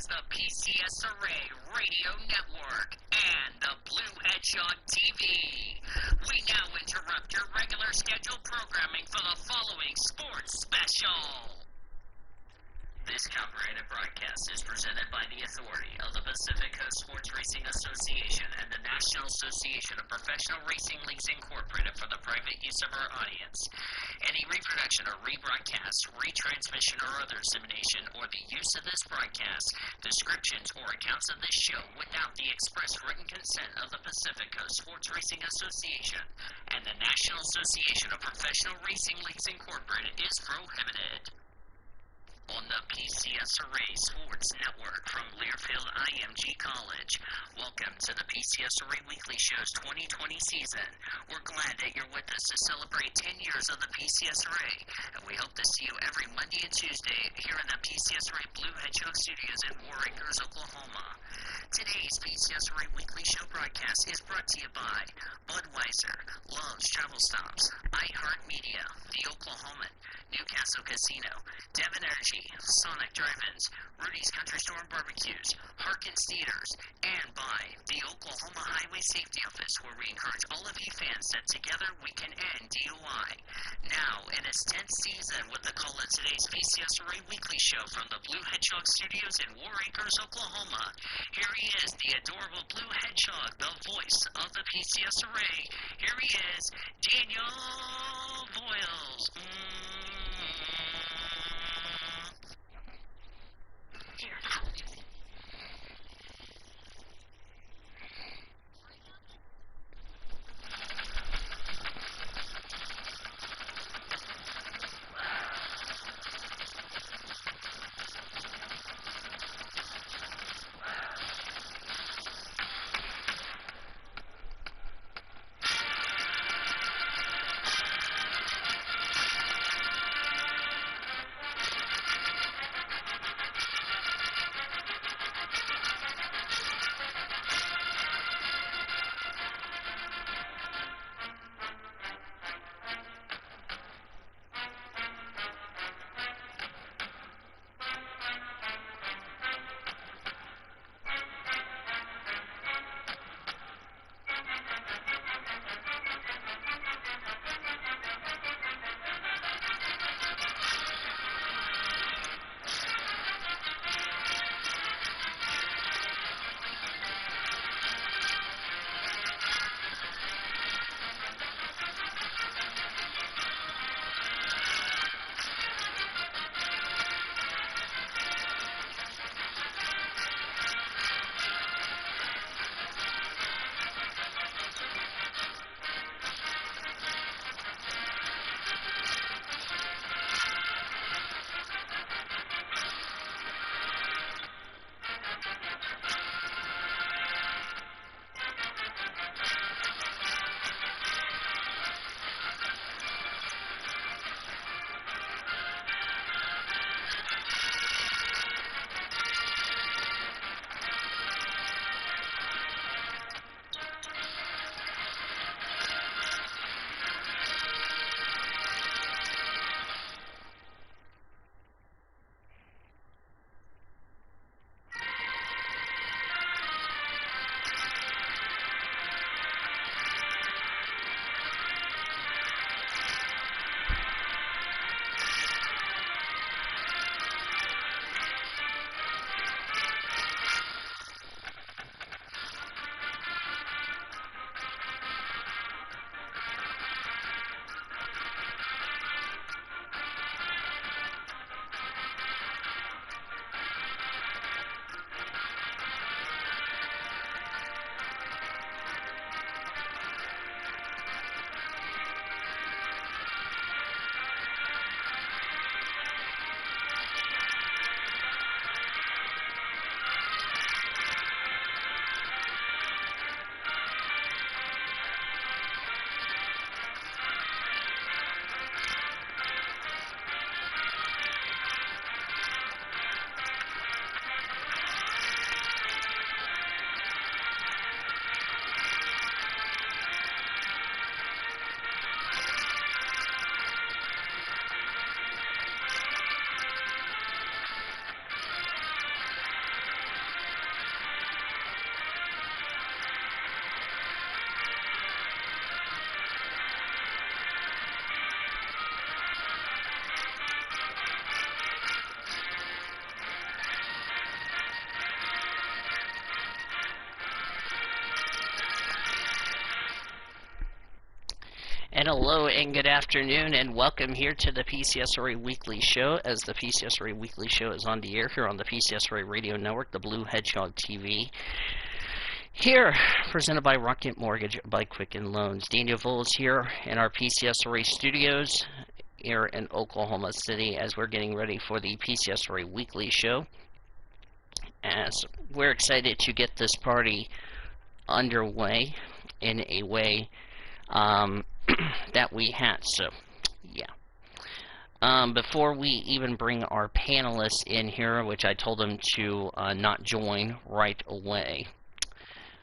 the PCSRA Radio Network and the Blue Hedgehog TV. We now interrupt your regular scheduled programming for the following sports special. This copyrighted broadcast is presented by the authority of the Pacific Coast Sports Racing Association and the National Association of Professional Racing Leagues Incorporated for the private use of our audience. Any reproduction or rebroadcast, retransmission, or other dissemination, or the use of this broadcast, descriptions, or accounts of this show without the express written consent of the Pacific Coast Sports Racing Association and the National Association of Professional Racing Leagues Incorporated is prohibited. On the PCSRA Sports Network from Learfield IMG College. Welcome to the PCSRA Weekly Show's 2020 season. We're glad that you're with us to celebrate 10 years of the PCSRA, and we hope to see you every Monday and Tuesday here in the PCSRA Blue Hedgehog Studios in War Acres, Oklahoma. Today's PCSRA Weekly Show broadcast is brought to you by Budweiser, Love's Travel Stops, iHeartMedia, The Oklahoman, Newcastle Casino, Devon Energy, Sonic Drive-Ins, Rudy's Country Store and Barbecues, Harkins Theaters, and by the Oklahoma Highway Safety Office, where we encourage all of you fans that together we can end DUI. Now, in its 10th season with the call of today's PCSRA Weekly Show from the Blue Hedgehog Studios in War Acres, Oklahoma, here he is, the adorable Blue Hedgehog, the voice of the PCSRA. Here he is, Daniel Voiles. Hello and good afternoon and welcome here to the PCSRA Weekly Show, as the PCSRA Weekly Show is on the air here on the PCSRA Radio Network, the Blue Hedgehog TV. Here, presented by Rocket Mortgage by Quicken Loans. Daniel Vole is here in our PCSRA studios here in Oklahoma City as we're getting ready for the PCSRA Weekly Show. As we're excited to get this party underway in a way that we had. So, yeah. Before we even bring our panelists in here, which I told them to not join right away,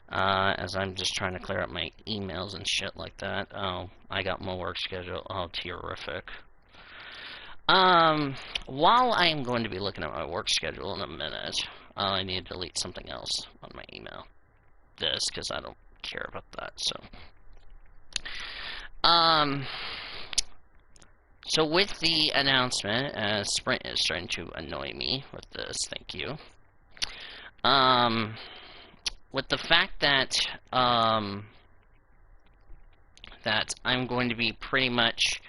as I'm just trying to clear up my emails and shit like that. Oh, I got my work schedule. Oh, terrific. While I am going to be looking at my work schedule in a minute, I need to delete something else on my email. This, because I don't care about that, so. So with the announcement, Sprint is starting to annoy me with this, thank you. With the fact that, that I'm going to be pretty much,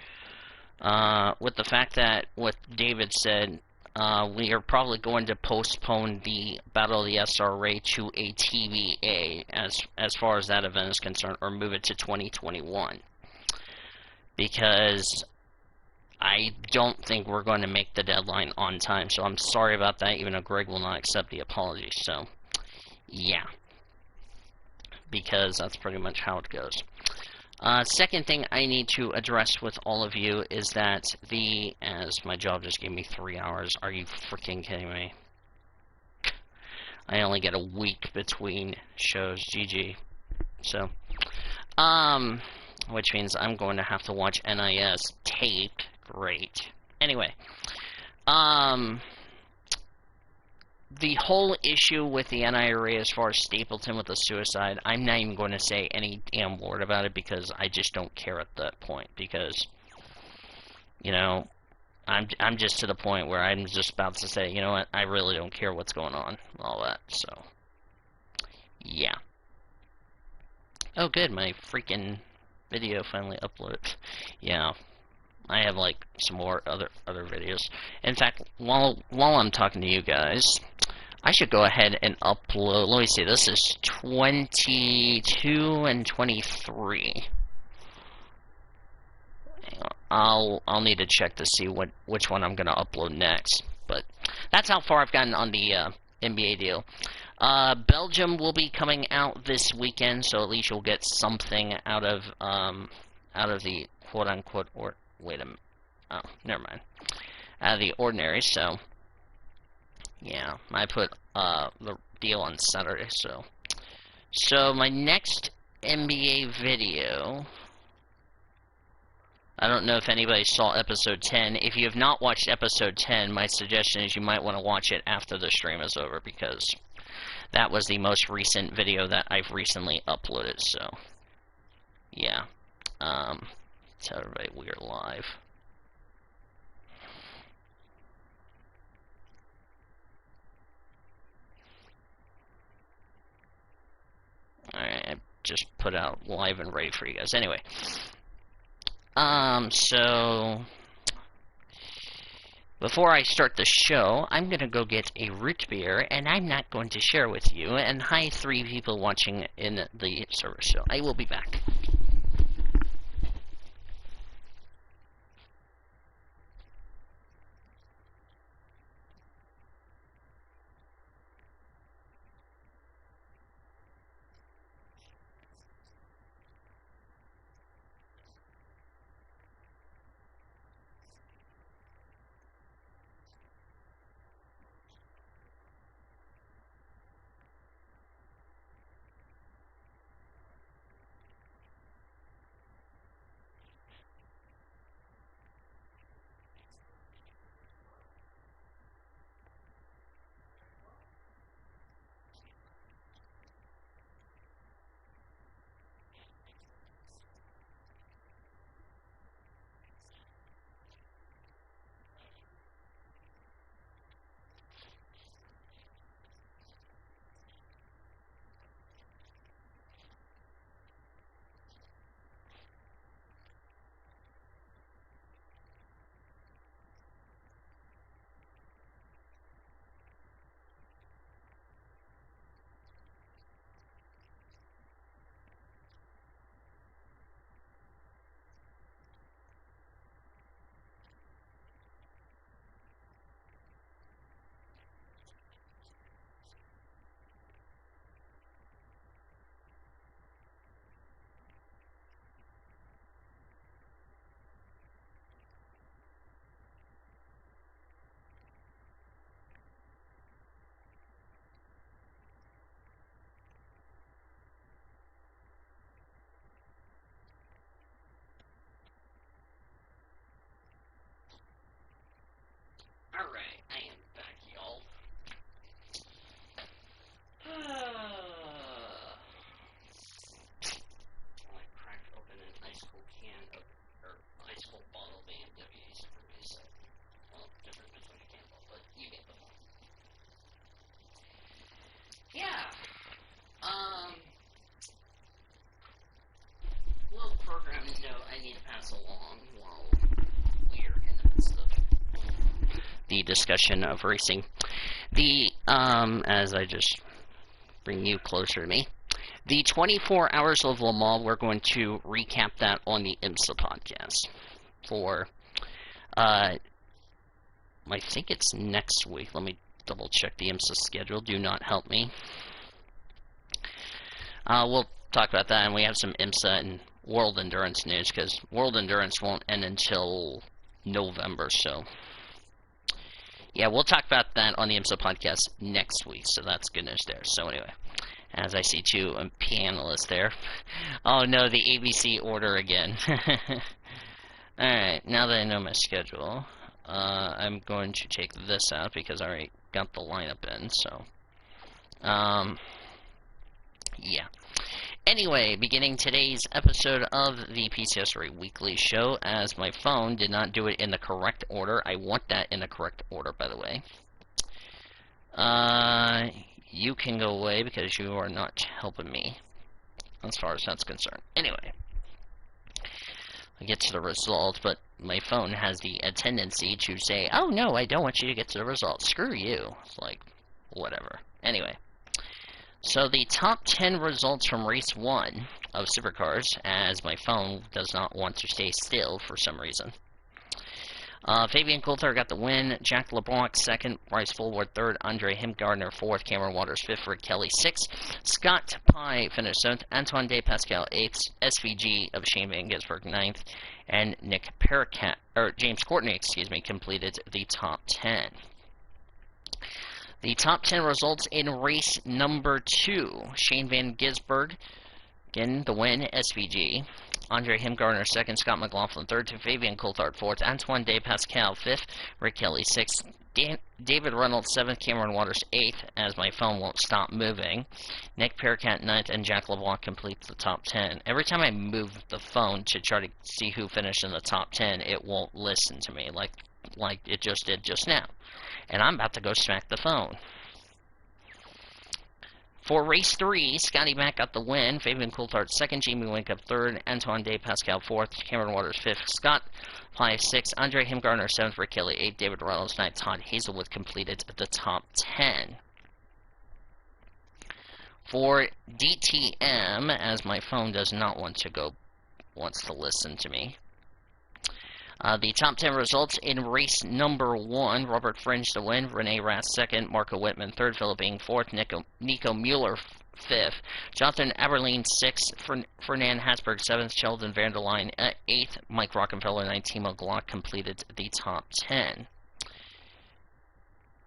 with the fact that what David said, we are probably going to postpone the Battle of the SRA to a TBA as far as that event is concerned, or move it to 2021. Because I don't think we're going to make the deadline on time, so I'm sorry about that, even though Greg will not accept the apology, so, yeah. Because that's pretty much how it goes. Second thing I need to address with all of you is that as my job just gave me 3 hours, are you freaking kidding me? I only get a week between shows, GG. So, which means I'm going to have to watch NIS taped. Great. Anyway, the whole issue with the NIRA as far as Stapleton with the suicide, I'm not even going to say any damn word about it because I just don't care at that point. Because, you know, I'm just to the point where I'm just about to say, you know what, I really don't care what's going on, all that. So, yeah. Oh, good, my freaking video finally uploaded. Yeah. I have like some more other videos. In fact, while I'm talking to you guys, I should go ahead and upload. Let me see. This is 22 and 23. I'll need to check to see which one I'm gonna upload next. But that's how far I've gotten on the NBA deal. Belgium will be coming out this weekend, so at least you'll get something out of the quote unquote wait a minute. Oh, never mind. Out of the ordinary, so yeah, I put the deal on Saturday, so my next NBA video, I don't know if anybody saw episode 10. If you have not watched episode 10, my suggestion is you might want to watch it after the stream is over, because that was the most recent video that I've recently uploaded, so yeah. Tell everybody we're live. Alright, I just put out live and ready for you guys. Anyway. So before I start the show, I'm gonna go get a root beer, and I'm not going to share with you. And hi, 3 people watching in the service show. I will be back. Alright, I am back, y'all. I cracked open an ice cold can of, or ice cold bottle of AMWs for me, so, well, different between a candle, but you get the point. Yeah, little programming note I need to pass along while we're in the midst of the discussion of racing. As I just bring you closer to me, the 24 Hours of Le Mans, we're going to recap that on the IMSA podcast for, I think it's next week. Let me double check the IMSA schedule. Do not help me. We'll talk about that, and we have some IMSA and World Endurance news, because World Endurance won't end until November, so yeah, we'll talk about that on the IMSA podcast next week, so that's good news there. So anyway, as I see two panelists there. Oh no, the ABC order again. Alright, now that I know my schedule, I'm going to take this out because I already got the lineup in, so, yeah. Anyway, beginning today's episode of the PCSRA Weekly Show, as my phone did not do it in the correct order. I want that in the correct order, by the way. You can go away because you are not helping me, as far as that's concerned. Anyway, I get to the result, but my phone has the tendency to say, oh no, I don't want you to get to the result. Screw you. It's like, whatever. Anyway. So the top 10 results from race 1 of Supercars, as my phone does not want to stay still for some reason. Fabian Coulthard got the win, Jack LeBlanc second, Bryce Fullwood third, Andre Himgardner fourth, Cameron Waters fifth, Rick Kelly sixth, Scott Pye finished seventh, Antoine De Pascal eighth, SVG of Shane Van Gisbergen ninth, and Nick Pericat, or James Courtney, completed the top 10. The top 10 results in race number 2. Shane Van Gisbergen, again, the win, SVG. Andre Himgardner second, Scott McLaughlin third, Fabian Coulthard fourth, Antoine De Pascal fifth, Rick Kelly sixth, David Reynolds seventh, Cameron Waters eighth, as my phone won't stop moving. Nick Pericat ninth, and Jack LeBlanc completes the top 10. Every time I move the phone to try to see who finished in the top 10, it won't listen to me like it just did just now. And I'm about to go smack the phone. For race 3, Scotty Mack got the win, Fabian Coulthard second, Jamie Whincup third, Antoine De Pascal fourth, Cameron Waters fifth, Scott Pye sixth, Andre Himgardner seventh, Rick Kelly eighth, David Reynolds ninth, Todd Hazelwood completed the top 10. For DTM, as my phone does not want to wants to listen to me. The top 10 results in race number 1, Robert Fringe the win, Rene Rast second, Marco Whitman third, Philip Ing fourth, Nico Mueller fifth, Jonathan Aberline sixth, Fernand Hasberg seventh, Sheldon Vanderline eighth, Mike Rockefeller ninth, Timo Glock completed the top 10.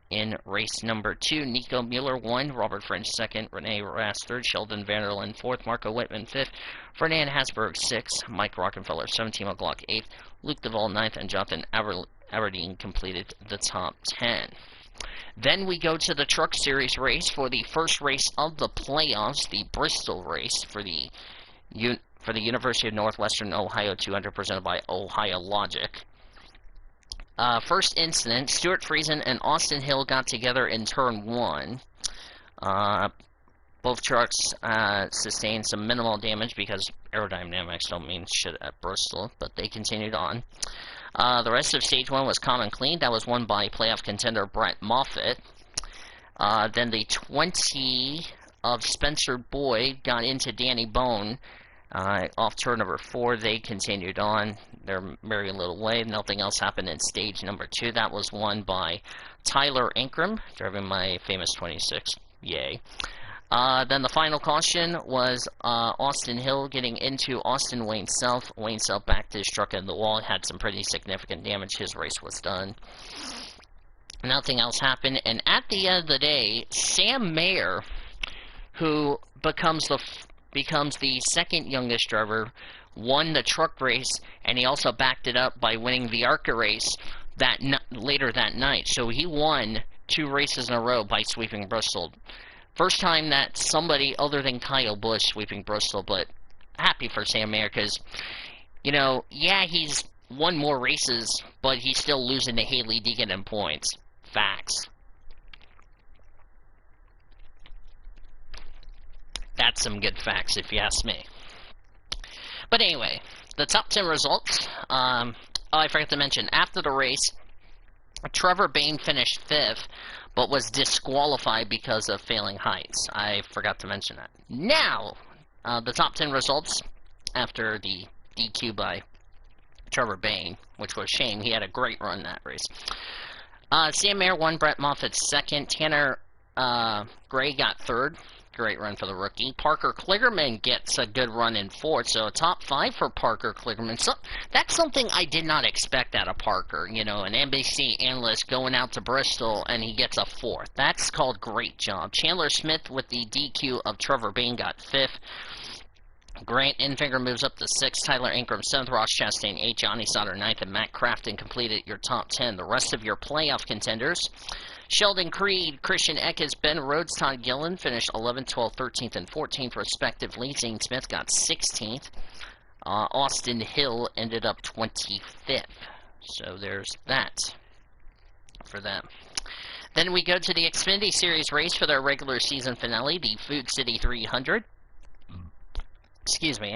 In race number 2, Nico Mueller won, Robert Fringe second, Rene Rast third, Sheldon Vanderlyn fourth, Marco Whitman fifth, Fernand Hasberg sixth, Mike Rockefeller seventh, Timo Glock eighth, Luke Duvall ninth, and Jonathan Aberdeen completed the top 10. Then we go to the Truck Series race for the first race of the playoffs, the Bristol race for the University of Northwestern Ohio 200 presented by Ohio Logic. First incident, Stuart Friesen and Austin Hill got together in turn 1. Both trucks sustained some minimal damage because aerodynamics don't mean shit at Bristol, but they continued on. The rest of stage 1 was calm and clean. That was won by playoff contender Brett Moffitt. Then the 20 of Spencer Boyd got into Danny Bone off turn number 4. They continued on their merry little way. Nothing else happened in stage number 2. That was won by Tyler Ankrum, driving my famous 26. Yay. Then the final caution was Austin Hill getting into Austin Wayne Self. Wayne Self backed his truck in the wall, had some pretty significant damage. His race was done. Nothing else happened. And at the end of the day, Sam Mayer, who becomes the second youngest driver, won the truck race, and he also backed it up by winning the ARCA race, later that night. So he won 2 races in a row by sweeping Bristol. First time that somebody other than Kyle Busch sweeping Bristol, but happy for Sam Mayer because, you know, yeah, he's won more races, but he's still losing to Haley Deegan in points. Facts. That's some good facts, if you ask me. But anyway, the top 10 results. Oh, I forgot to mention, after the race, Trevor Bayne finished 5th, but was disqualified because of failing heights. I forgot to mention that. Now, the top 10 results after the DQ by Trevor Bayne, which was a shame. He had a great run that race. Sam Mayer won, Brett Moffitt 2nd, Tanner Gray got 3rd. Great run for the rookie. Parker Kligerman gets a good run in 4th, so a top 5 for Parker Kligerman. So that's something I did not expect out of Parker. You know, an NBC analyst going out to Bristol, and he gets a 4th. That's called great job. Chandler Smith with the DQ of Trevor Bayne got 5th. Grant Enfinger moves up to 6th, Tyler Ingram 7th, Ross Chastain 8th, Johnny Sauter 9th, and Matt Crafton completed your top 10. The rest of your playoff contenders: Sheldon Creed, Christian Eckes, Ben Rhodes, Todd Gillen finished 11th, 12th, 13th, and 14th respectively. Zane Smith got 16th. Austin Hill ended up 25th. So there's that for them. Then we go to the Xfinity Series race for their regular season finale, the Food City 300. Excuse me,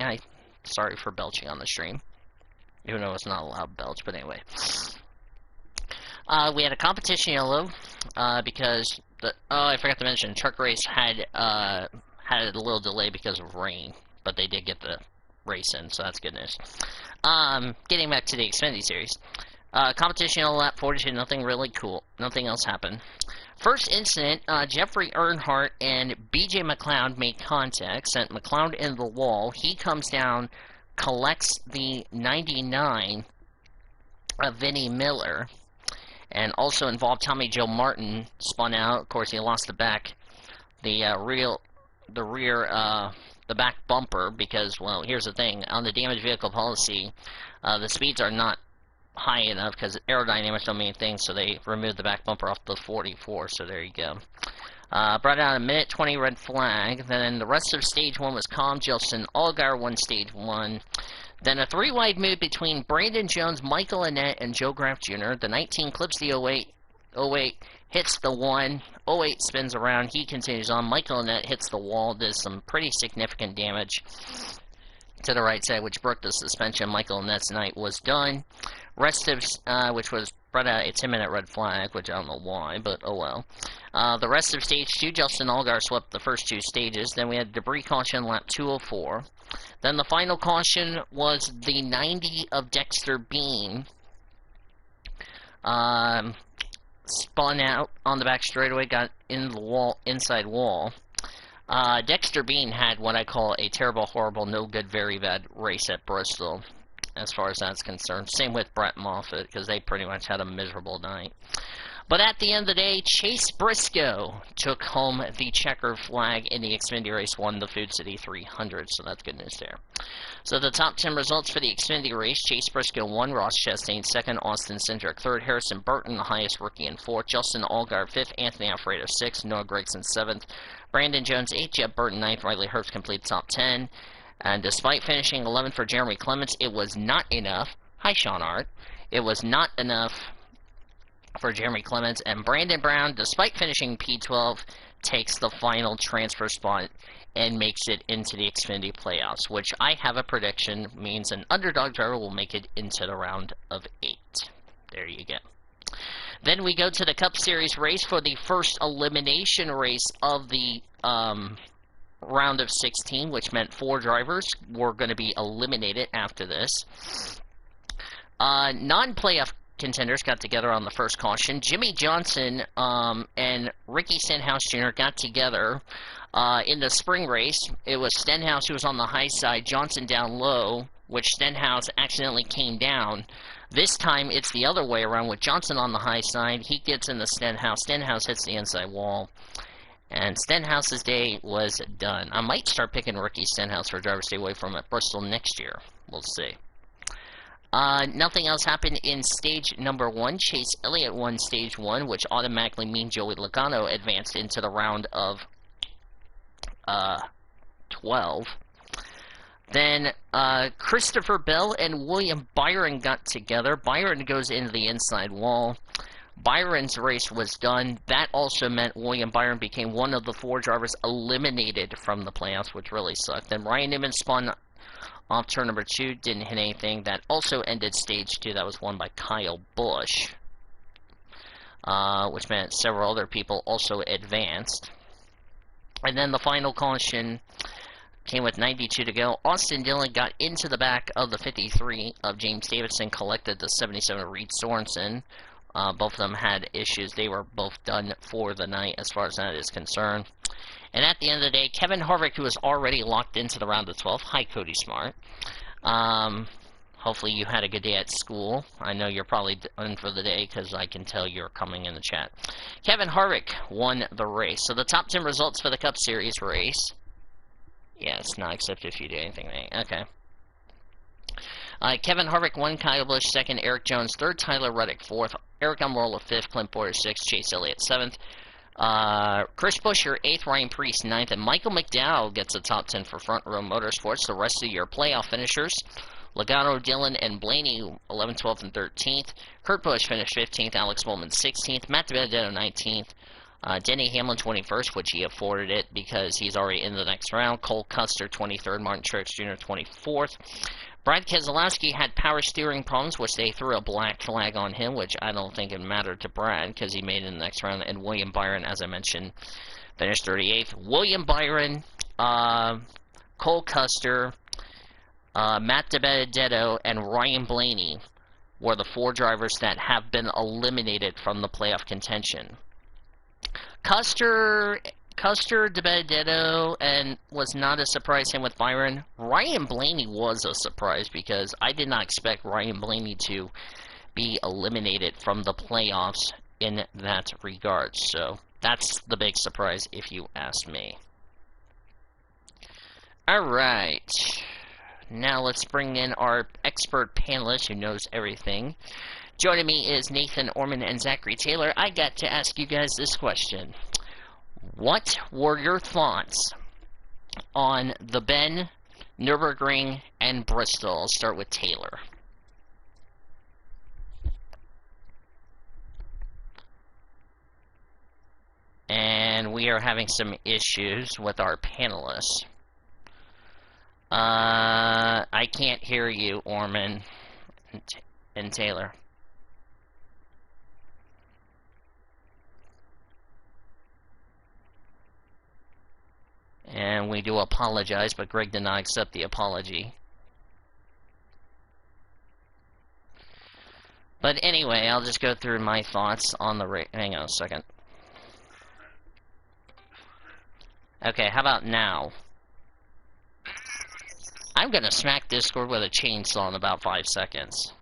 sorry for belching on the stream, even though it's not allowed to belch, but anyway. We had a competition yellow, because I forgot to mention, truck race had a little delay because of rain, but they did get the race in, so that's good news. Getting back to the Xfinity Series. Competition yellow lap 42, nothing really cool, nothing else happened. First incident, Jeffrey Earnhardt and BJ McLeod made contact, sent McLeod into the wall. He comes down, collects the 99 of Vinnie Miller, and also involved Tommy Joe Martin, spun out. Of course, he lost the back, the back bumper, because, well, here's the thing, on the damaged vehicle policy, the speeds are not high enough because aerodynamics don't mean anything, so they removed the back bumper off the 44, so there you go. Brought out a minute 20 red flag. Then the rest of stage 1 was calm. Justin Allgaier won stage 1. Then a 3-wide move between Brandon Jones, Michael Annett, and Joe Graf Jr. The 19 clips the 08. 08 hits the 1. 08 spins around. He continues on. Michael Annett hits the wall. Does some pretty significant damage to the right side, which broke the suspension. Michael Annett's night was done. Rest of, which was brought out a 10-minute red flag, which I don't know why, but oh well. The rest of stage 2, Justin Allgaier swept the first 2 stages. Then we had debris caution lap 204. Then the final caution was the 90 of Dexter Bean. Spun out on the back straightaway, got in the wall, inside wall. Dexter Bean had what I call a terrible, horrible, no good, very bad race at Bristol, as far as that's concerned. Same with Brett Moffitt, because they pretty much had a miserable night. But at the end of the day, Chase Briscoe took home the checker flag in the Xfinity race, won the Food City 300, so that's good news there. So the top 10 results for the Xfinity race: Chase Briscoe won, Ross Chastain 2nd, Austin Cindric 3rd, Harrison Burton the highest rookie in 4th, Justin Allgaier 5th, Anthony Alfredo 6th, Noah Gragson 7th, Brandon Jones 8th, Jeb Burton 9th, Riley Herbst complete top 10. And despite finishing 11th for Jeremy Clements, it was not enough. Hi, Sean Art. It was not enough for Jeremy Clements, and Brandon Brown, despite finishing P12, takes the final transfer spot and makes it into the Xfinity playoffs, which I have a prediction means an underdog driver will make it into the round of 8. There you go. Then we go to the Cup Series race for the first elimination race of the round of 16, which meant 4 drivers were going to be eliminated after this. Non-playoff contenders got together on the first caution. Jimmy Johnson and Ricky Stenhouse Jr. got together in the spring race. It was Stenhouse who was on the high side, Johnson down low, which Stenhouse accidentally came down. This time it's the other way around with Johnson on the high side. He gets in the Stenhouse. Stenhouse hits the inside wall. And Stenhouse's day was done. I might start picking Ricky Stenhouse for driver to stay away from at Bristol next year. We'll see. Nothing else happened in stage number 1. Chase Elliott won stage 1, which automatically means Joey Logano advanced into the round of 12. Then Christopher Bell and William Byron got together. Byron goes into the inside wall. Byron's race was done. That also meant William Byron became one of the 4 drivers eliminated from the playoffs, which really sucked. Then Ryan Newman spun off turn number 2, didn't hit anything. That also ended stage 2. That was won by Kyle Busch, which meant several other people also advanced. And then the final caution came with 92 to go. Austin Dillon got into the back of the 53 of James Davidson, collected the 77 of Reed Sorensen. Both of them had issues. They were both done for the night as far as that is concerned. And at the end of the day, Kevin Harvick, who was already locked into the round of 12. Hi, Cody Smart. Hopefully you had a good day at school. I know you're probably done for the day because I can tell you're coming in the chat. Kevin Harvick won the race. So the top 10 results for the Cup Series race. Yeah, it's not except if you do anything right. Okay. Kevin Harvick won, Kyle Busch second, Eric Jones third, Tyler Reddick fourth, Eric Almirola fifth, Clint Bowyer sixth, Chase Elliott seventh, Chris Buescher eighth, Ryan Preece ninth, and Michael McDowell gets a top 10 for Front Row Motorsports. The rest of your playoff finishers: Logano, Dillon, and Blaney 11th, 12th, and 13th. Kurt Busch finished 15th, Alex Bowman 16th, Matt DiBenedetto 19th, Denny Hamlin 21st, which he afforded it because he's already in the next round. Cole Custer 23rd, Martin Truex Jr. 24th. Brad Keselowski had power steering problems, which they threw a black flag on him, which I don't think it mattered to Brad because he made it in the next round. And William Byron, as I mentioned, finished 38th. William Byron, Cole Custer, Matt DiBenedetto, and Ryan Blaney were the 4 drivers that have been eliminated from the playoff contention. Custer, DiBenedetto, and was not a surprise. Him with Byron. Ryan Blaney was a surprise because I did not expect Ryan Blaney to be eliminated from the playoffs in that regard. So that's the big surprise if you ask me. Alright. Now let's bring in our expert panelist who knows everything. Joining me is Nathan Orman and Zachary Taylor. I got to ask you guys this question. What were your thoughts on the Bend, Nürburgring, and Bristol? I'll start with Taylor. And we are having some issues with our panelists. I can't hear you, Orman and Taylor. And we do apologize, but Greg did not accept the apology. But anyway, I'll just go through my thoughts on the race. Hang on a second. Okay, how about now? I'm gonna smack Discord with a chainsaw in about 5 seconds.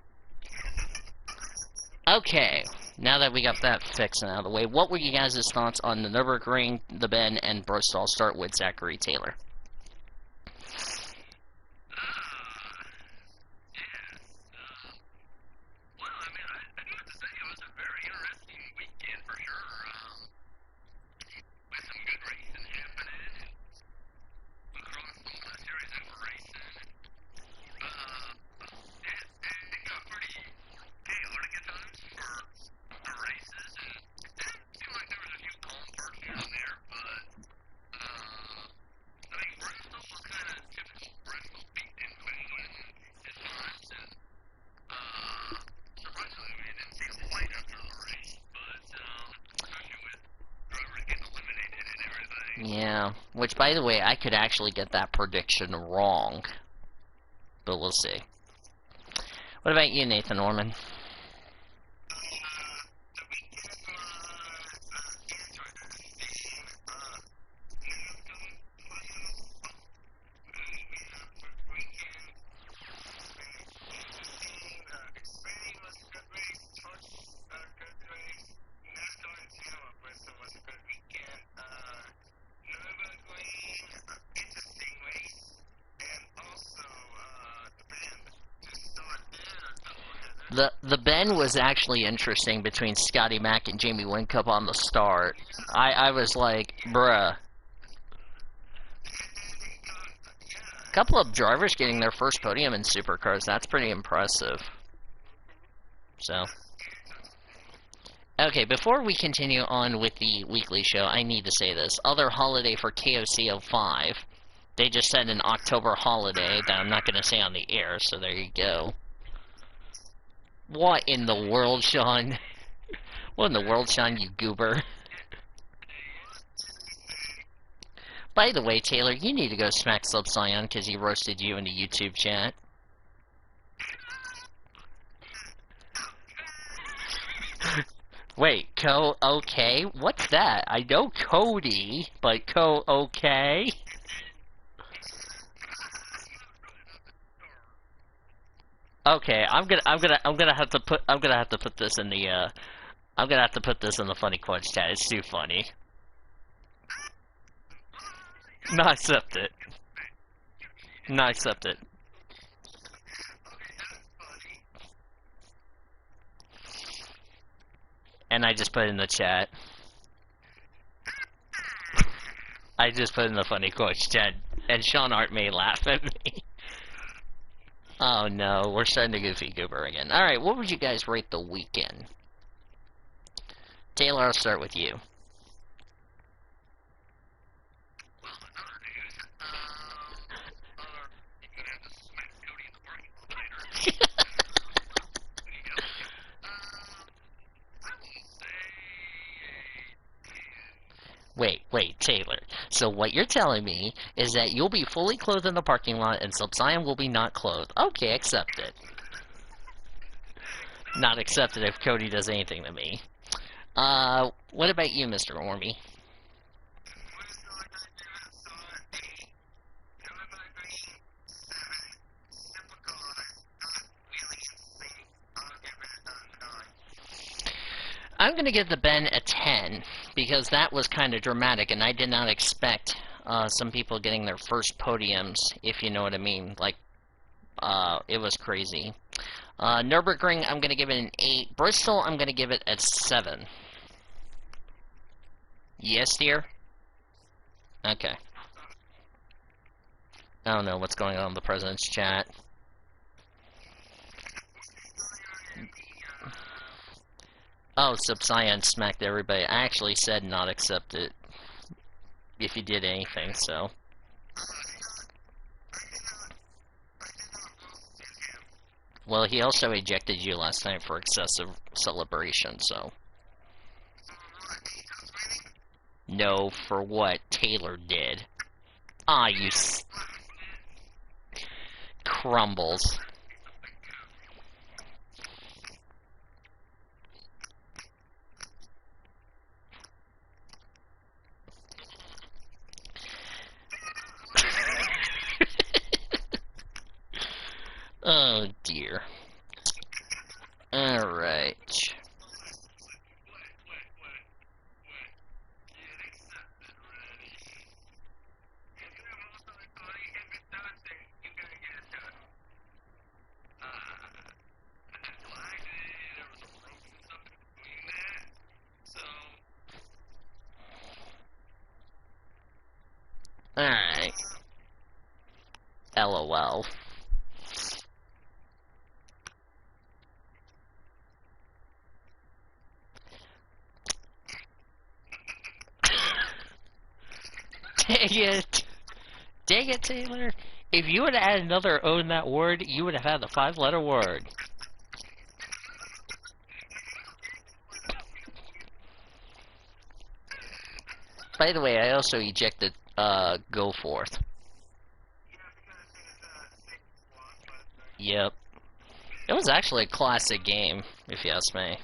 Okay, now that we got that fixed and out of the way, what were you guys' thoughts on the Nürburgring, the Bend, and Bristol? I'll start with Zachary Taylor. Yeah, which, by the way, I could actually get that prediction wrong. But we'll see. What about you, Nathan Orman? The Ben was actually interesting between Scotty Mack and Jamie Whincup on the start. I was like, bruh. A couple of drivers getting their first podium in supercars, that's pretty impressive. So. Okay, before we continue on with the weekly show, I need to say this. Other holiday for KOC 05. They just said an October holiday that I'm not going to say on the air, so there you go. What in the world, Sean? What in the world, Sean, you goober? By the way, Taylor, you need to go smack Sub Scion because he roasted you in the YouTube chat. Wait, okay? What's that? I know Cody, but okay? Okay, I'm gonna have to put this in the I'm gonna have to put this in the funny quotes chat. It's too funny. Not accept it. Not accept it. And I just put it in the chat. I just put in the funny quotes chat, and Sean Art may laugh at me. Oh no, we're starting to goofy goober again. Alright, what would you guys rate the weekend? Taylor, I'll start with you. Wait, Taylor. So what you're telling me is that you'll be fully clothed in the parking lot and Subscion will be not clothed. Okay, accept it. Not accepted if Cody does anything to me. What about you, Mr. Ormy? I'm gonna give the Ben a 10, because that was kind of dramatic, and I did not expect some people getting their first podiums, if you know what I mean. Like, it was crazy. Nürburgring, I'm gonna give it an 8. Bristol, I'm gonna give it a 7. Yes, dear? Okay. I don't know what's going on in the President's chat. Oh, Subscion smacked everybody. I actually said not accept it if you did anything, so. Well, he also ejected you last night for excessive celebration, so. No, for what Taylor did. Ah, you crumbles. Oh, dear. Alright. Alright. LOL. Dang it! Dang it, Taylor! If you would have added another O in that word, you would have had the 5-letter word. By the way, I also ejected, Go Forth. Yep. It was actually a classic game, if you ask me.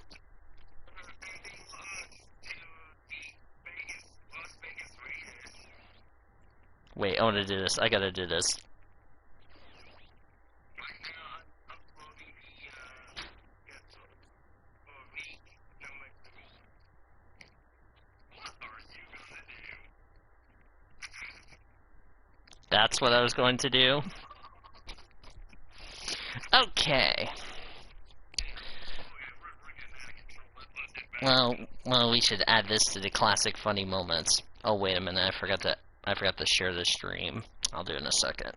Wait, I want to do this. I gotta do this. That's what I was going to do. Okay. Well, we should add this to the classic funny moments. Oh, wait a minute, I forgot to share the stream. I'll do it in a second.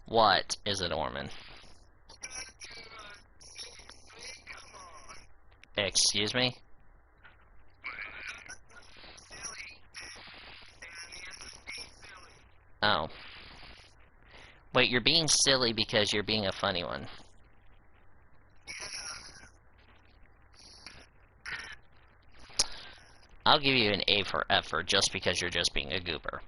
What is it, Orman? Excuse me? Oh. Wait, you're being silly because you're being a funny one. I'll give you an A for effort just because you're just being a goober.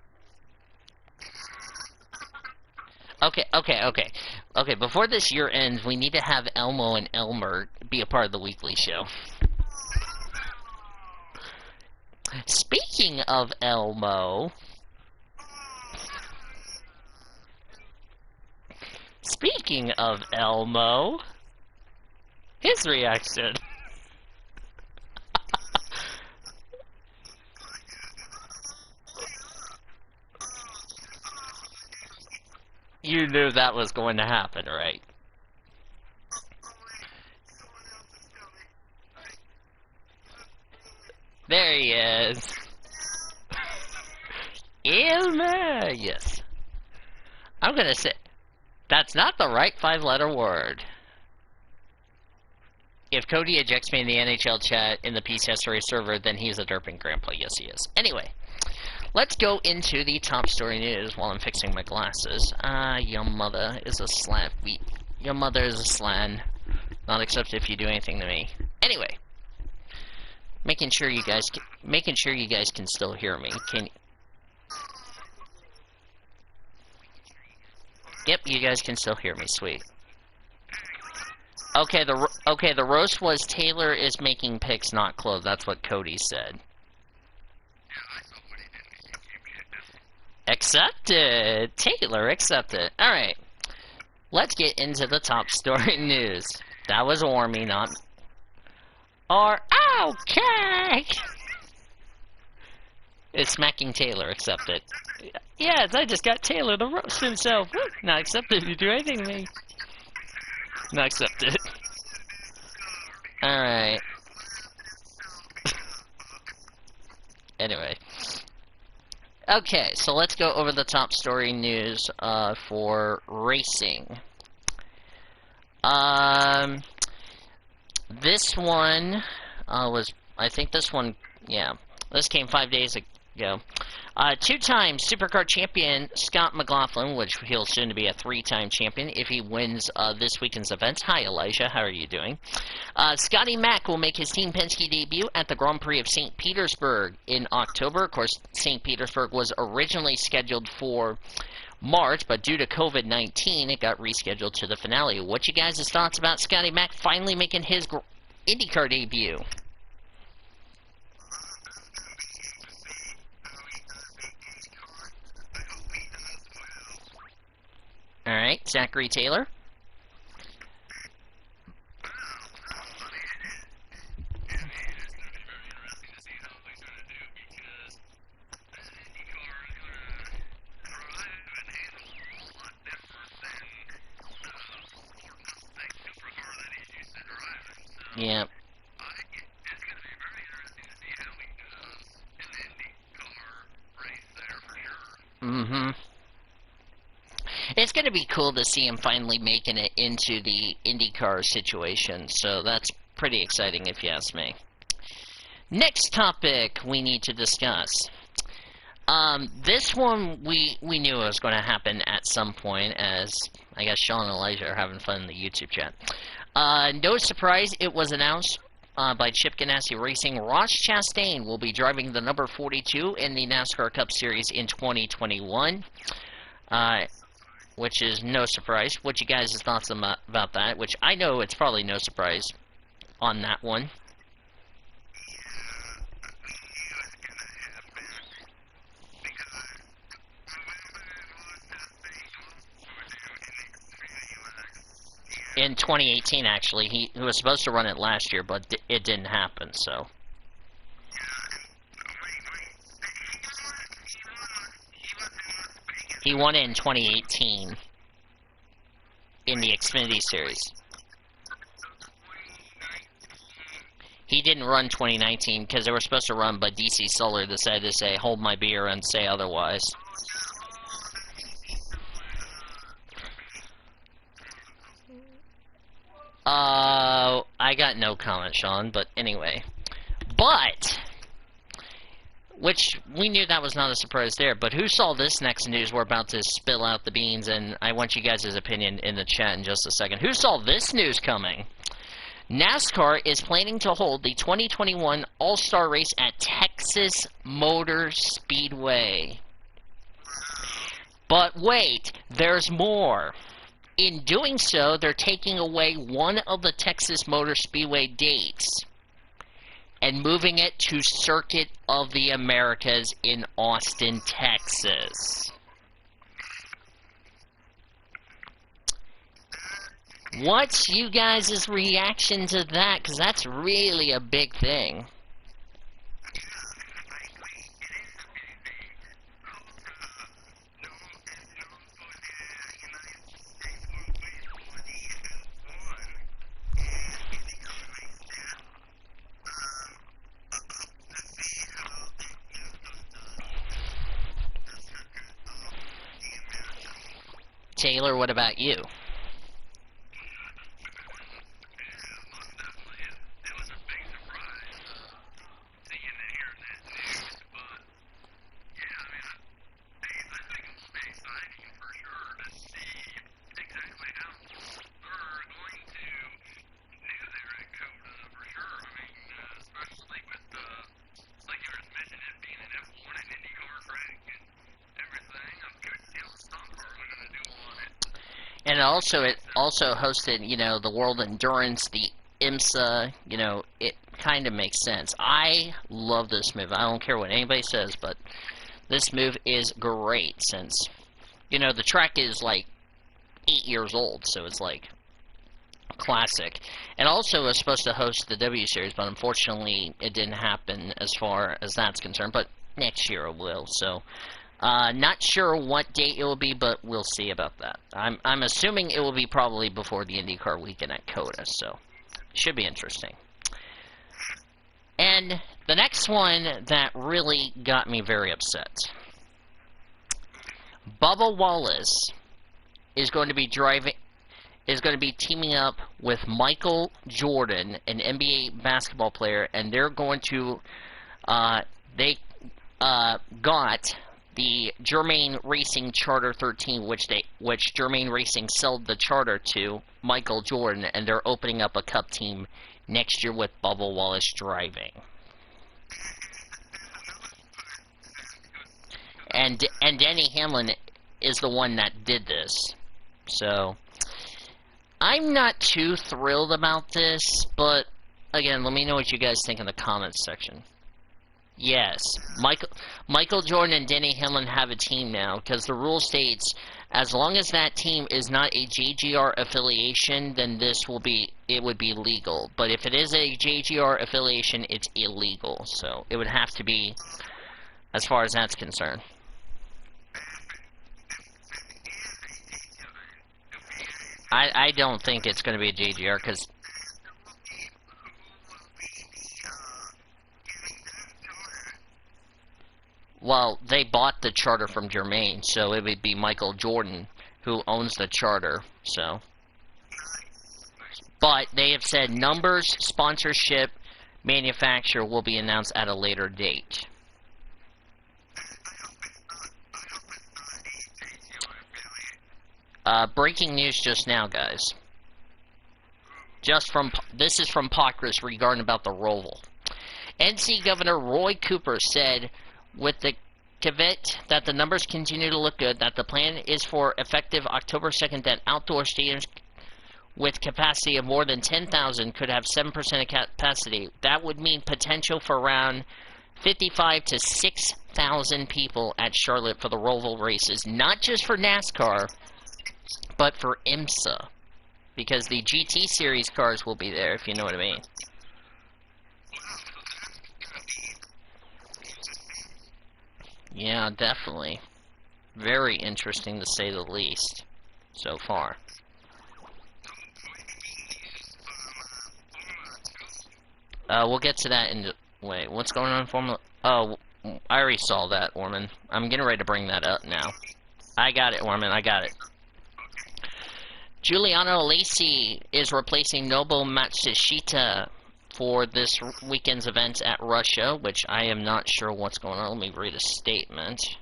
Okay, before this year ends, we need to have Elmo and Elmer be a part of the weekly show. Speaking of Elmo... Speaking of Elmo... His reaction... You knew that was going to happen, right? There he is. Elmer! Yes. I'm gonna say... That's not the right 5-letter word. If Cody ejects me in the NHL chat in the PCSRA server, then he's a derping grandpa. Yes, he is. Anyway. Let's go into the top story news while I'm fixing my glasses. Your mother is a slan. Your mother is a slan. Not except if you do anything to me. Anyway, making sure you guys can still hear me. Yep, you guys can still hear me. Sweet. Okay, the roast was Taylor is making picks, not clothes. That's what Cody said. Accepted! Taylor, accepted. Alright. Let's get into the top story news. That was Ormy, not... Okay! It's smacking Taylor, accepted. Yes, I just got Taylor to roast himself. Not accepted if you do anything to me. Not accepted. Alright. Anyway. Okay, so let's go over the top story news for racing. This one I think this one, yeah, this came 5 days ago. Two-time Supercar champion Scott McLaughlin, which he'll soon to be a 3-time champion if he wins this weekend's events. Hi, Elijah. How are you doing? Scotty Mack will make his Team Penske debut at the Grand Prix of St. Petersburg in October. Of course, St. Petersburg was originally scheduled for March, but due to COVID-19, it got rescheduled to the finale. What you guys' thoughts about Scotty Mack finally making his IndyCar debut? Alright, Zachary Taylor. Yeah. Mm-hmm. It's going to be cool to see him finally making it into the IndyCar situation, so that's pretty exciting if you ask me. Next topic we need to discuss. This one we knew it was going to happen at some point, as I guess Sean and Elijah are having fun in the YouTube chat. No surprise, it was announced by Chip Ganassi Racing. Ross Chastain will be driving the number 42 in the NASCAR Cup Series in 2021. Which is no surprise. What you guys' thoughts about that? Which I know it's probably no surprise on that one. In 2018, actually, he was supposed to run it last year, but it didn't happen. So. He won it in 2018 in the Xfinity Series. He didn't run 2019 because they were supposed to run, but DC Solar decided to say, hold my beer and say otherwise. I got no comment, Sean, but anyway. But, which, we knew that was not a surprise there, but who saw this next news? We're about to spill out the beans, and I want you guys' opinion in the chat in just a second. Who saw this news coming? NASCAR is planning to hold the 2021 All-Star Race at Texas Motor Speedway. But wait, there's more. In doing so, they're taking away one of the Texas Motor Speedway dates and moving it to Circuit of the Americas in Austin, Texas. What's you guys' reaction to that? Because that's really a big thing. Taylor, what about you? And it also hosted, you know, the World Endurance, the IMSA, you know, it kind of makes sense. I love this move. I don't care what anybody says, but this move is great since, you know, the track is like 8 years old, so it's like classic. And also was supposed to host the W Series, but unfortunately it didn't happen as far as that's concerned, but next year it will, so... not sure what date it will be, but we'll see about that. I'm assuming it will be probably before the IndyCar weekend at COTA, so should be interesting. And the next one that really got me very upset. Bubba Wallace is going to be teaming up with Michael Jordan, an NBA basketball player, and they're going to got the Germain Racing Charter 13, which Germain Racing sold the charter to Michael Jordan, and they're opening up a Cup team next year with Bubba Wallace driving. And Denny Hamlin is the one that did this. So, I'm not too thrilled about this, but again, let me know what you guys think in the comments section. Yes, Michael Jordan and Denny Hamlin have a team now, because the rule states as long as that team is not a JGR affiliation, then it would be legal. But if it is a JGR affiliation, it's illegal. So it would have to be, as far as that's concerned. I don't think it's going to be a JGR, because... Well, they bought the charter from Germain, so it would be Michael Jordan who owns the charter, so. But they have said numbers, sponsorship, manufacturer will be announced at a later date. Breaking news just now, guys. This is from Pockrass regarding about the Roval. NC Governor Roy Cooper said, with the caveat that the numbers continue to look good, that the plan is for effective October 2nd that outdoor stadiums with capacity of more than 10,000 could have 7% of capacity. That would mean potential for around 55 to 6,000 people at Charlotte for the Roval races, not just for NASCAR, but for IMSA, because the GT Series cars will be there, if you know what I mean. Yeah, definitely. Very interesting, to say the least, so far. We'll get to that in... Wait, what's going on in Formula... Oh, I already saw that, Orman. I'm getting ready to bring that up now. I got it, Orman, I got it. Giuliano Lacey is replacing Nobuo Matsushita for this weekend's event at Russia, which I am not sure what's going on. Let me read a statement.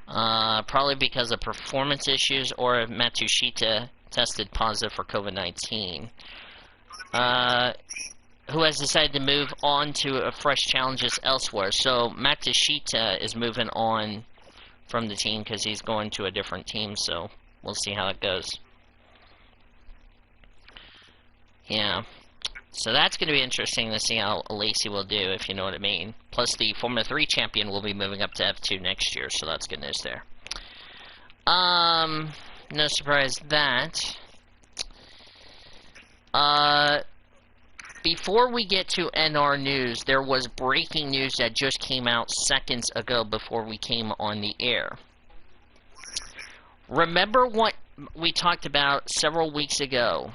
Probably because of performance issues, or Matsushita tested positive for COVID-19. Who has decided to move on to fresh challenges elsewhere. So Matsushita is moving on from the team because he's going to a different team, so we'll see how it goes. Yeah. So that's going to be interesting to see how Lacey will do, if you know what I mean. Plus, the Formula 3 champion will be moving up to F2 next year, so that's good news there. No surprise that. Before we get to NR news, there was breaking news that just came out seconds ago before we came on the air. Remember what we talked about several weeks ago?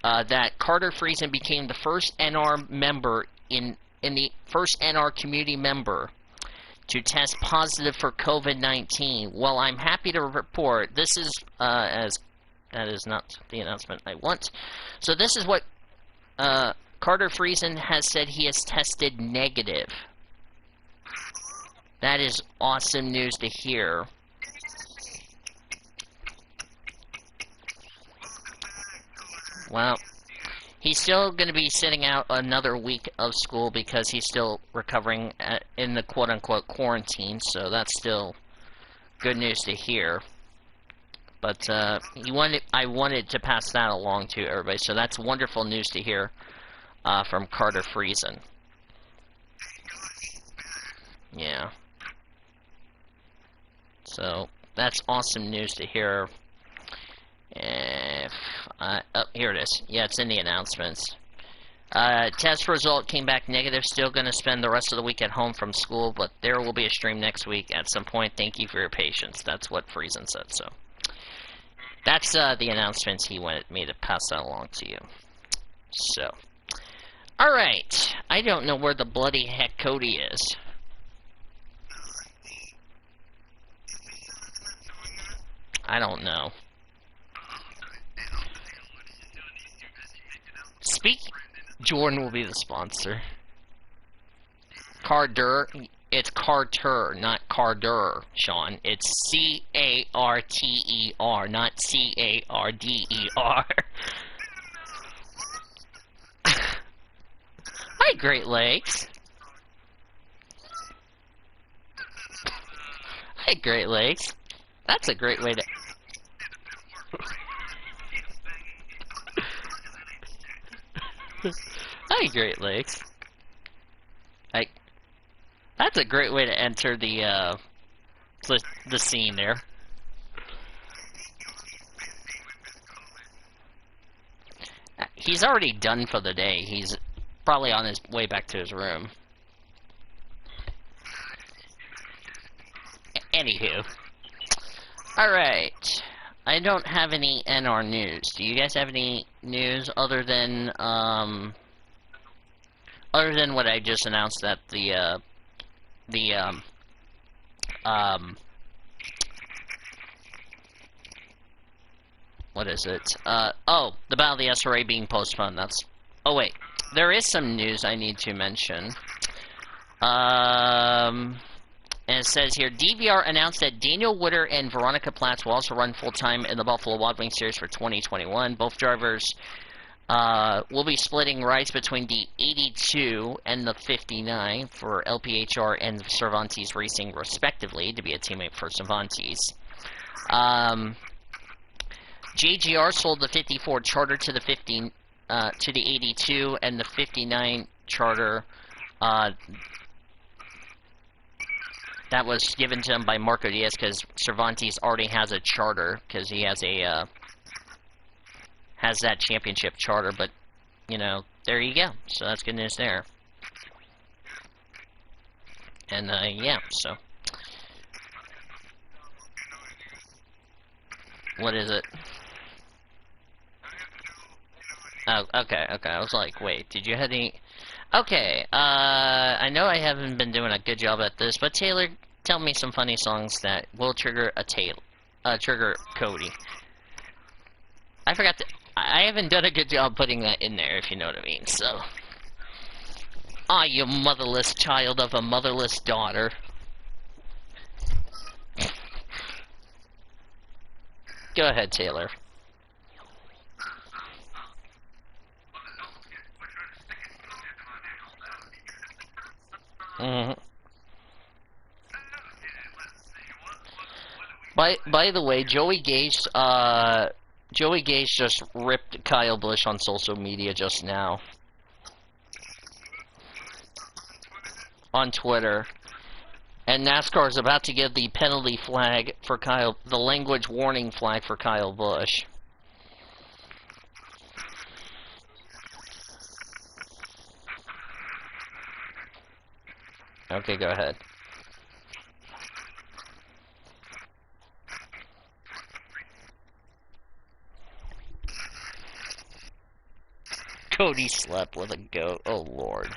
That Carter Friesen became the first NR member in the first NR community member to test positive for COVID-19. Well, I'm happy to report this is as that is not the announcement I want. So this is what Carter Friesen has said. He has tested negative. That is awesome news to hear. Well, he's still going to be sitting out another week of school because he's still recovering in the quote-unquote quarantine, so that's still good news to hear. But I wanted to pass that along to everybody, so that's wonderful news to hear from Carter Friesen. Yeah. So that's awesome news to hear. Oh, here it is. Yeah, it's in the announcements. Test result came back negative. Still going to spend the rest of the week at home from school, but there will be a stream next week at some point. Thank you for your patience. That's what Friesen said, so. That's the announcements he wanted me to pass that along to you. So. Alright. I don't know where the bloody heck Cody is. I don't know. Jordan will be the sponsor. Carter. It's Carter, not Carter, Sean. It's C-A-R-T-E-R, not C-A-R-D-E-R. Hi, Great Lakes. Hi, Great Lakes. That's a great way to... Hi, Great Lakes. That's a great way to enter the scene there. He's already done for the day. He's probably on his way back to his room. Anywho. Alright. I don't have any NR news. Do you guys have any news other than what I just announced at what is it? Oh, the Battle of the SRA being postponed. That's... Oh, wait. There is some news I need to mention. And it says here, DVR announced that Daniel Witter and Veronica Platts will also run full-time in the Buffalo Wild Wings Series for 2021. Both drivers will be splitting rides between the 82 and the 59 for LPHR and Cervantes Racing, respectively, to be a teammate for Cervantes. JGR sold the 54 charter to the 82, and the 59 charter that was given to him by Marco Diaz because Cervantes already has a charter because he has a has that championship charter. But you know, there you go. So that's good news there. And yeah, so what is it? Oh, okay. I was like, wait, did you have any? Okay, I know I haven't been doing a good job at this, but Taylor, tell me some funny songs that will trigger trigger Cody. I forgot to, I haven't done a good job putting that in there, if you know what I mean, so. Ah, you motherless child of a motherless daughter. Go ahead, Taylor. Mm-hmm. By the way, Joey Gage just ripped Kyle Busch on social media just now. On Twitter. And NASCAR is about to give the penalty flag for the language warning flag for Kyle Busch. Okay, go ahead. Cody slept with a goat. Oh, Lord.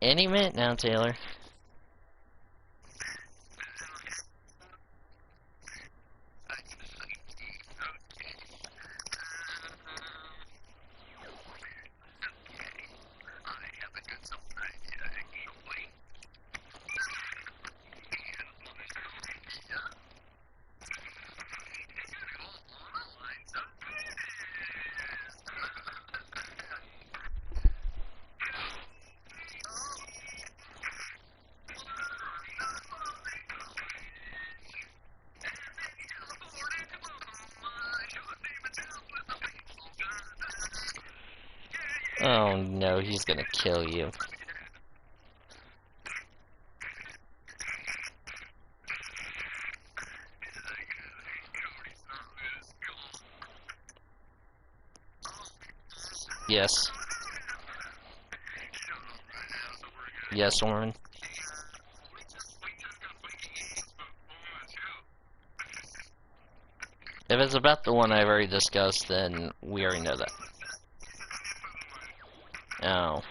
Any minute now, Taylor. Oh no, he's gonna kill you. Yes. Yes, Warren. If it's about the one I've already discussed, then we already know that. Oh.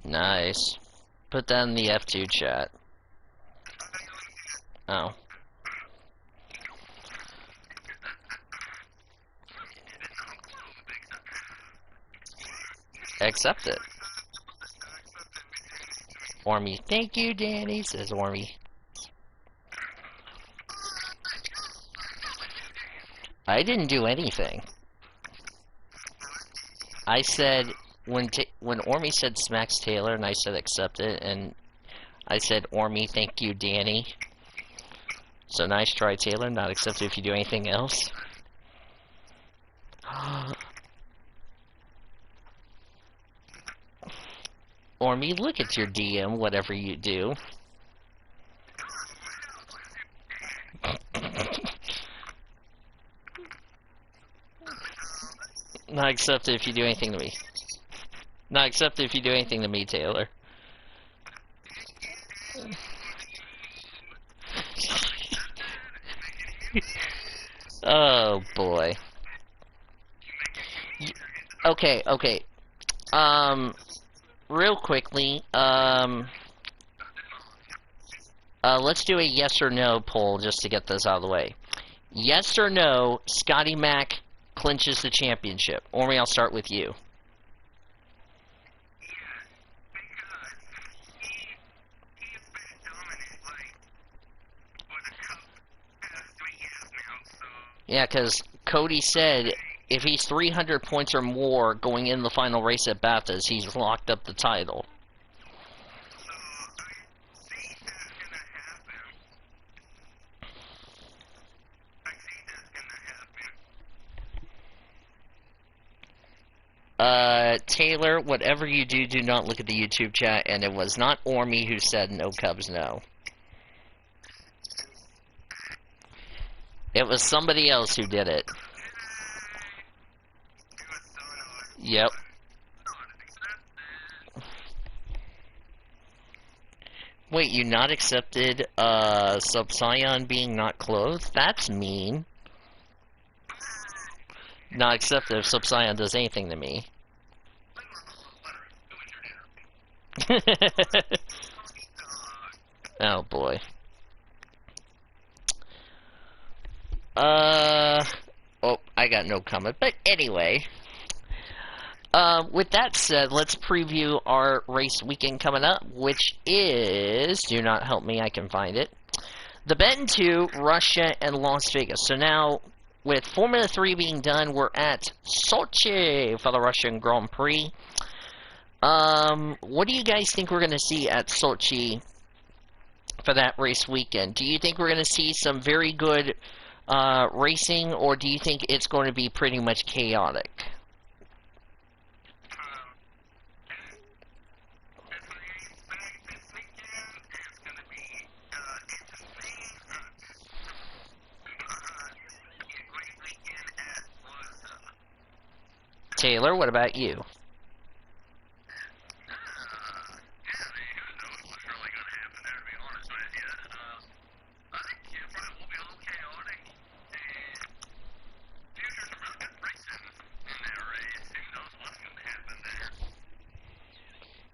Nice. Put that in the F2 chat. Oh. Accept it. Ormy. Thank you, Danny, says Ormy. I didn't do anything. I said, when Ormy said smacks Taylor, and I said accept it, and I said, Ormy, thank you, Danny. So nice try, Taylor. Not accept it if you do anything else. Ormy, look at your DM, whatever you do. Not accept it if you do anything to me. Not accept it if you do anything to me, Taylor. Oh, boy. Okay, okay. Real quickly, let's do a yes or no poll just to get this out of the way. Yes or no, Scotty Mack clinches the championship. Ormy, I'll start with you. Yeah, because Cody said if he's 300 points or more going in the final race at Bathurst, he's locked up the title. Taylor, whatever you do, do not look at the YouTube chat, and it was not Ormy who said no Cubs, no. It was somebody else who did it. Wait, you not accepted, Sub-Scion being not clothed? That's mean. Not accepted if Sub-Scion does anything to me. Oh, boy. Oh, I got no comment. But anyway, with that said, let's preview our race weekend coming up, which is, do not help me, I can find it, the Benton 2, Russia, and Las Vegas. So now, with Formula 3 being done, we're at Sochi for the Russian Grand Prix. What do you guys think we're going to see at Sochi for that race weekend? Do you think we're going to see some very good racing, or do you think it's going to be pretty much chaotic? Taylor, what about you?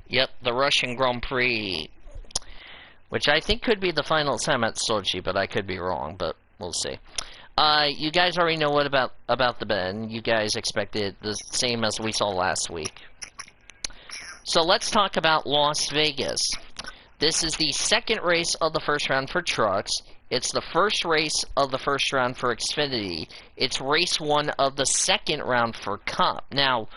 Yep, the Russian Grand Prix, which I think could be the final time at Sochi, but I could be wrong, but we'll see. You guys already know what about the Ben. You guys expected the same as we saw last week. So let's talk about Las Vegas. This is the second race of the first round for trucks. It's the first race of the first round for Xfinity. It's race 1 of the second round for Cup. Now,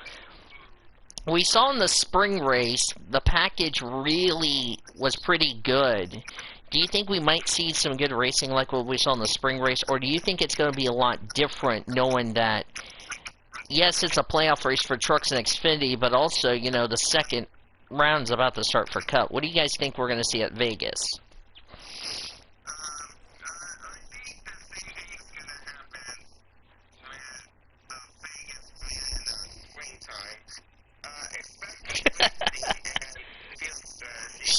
we saw in the spring race, the package really was pretty good. Do you think we might see some good racing like what we saw in the spring race, or do you think it's going to be a lot different knowing that, yes, it's a playoff race for trucks and Xfinity, but also, you know, the second round's about to start for Cup. What do you guys think we're going to see at Vegas?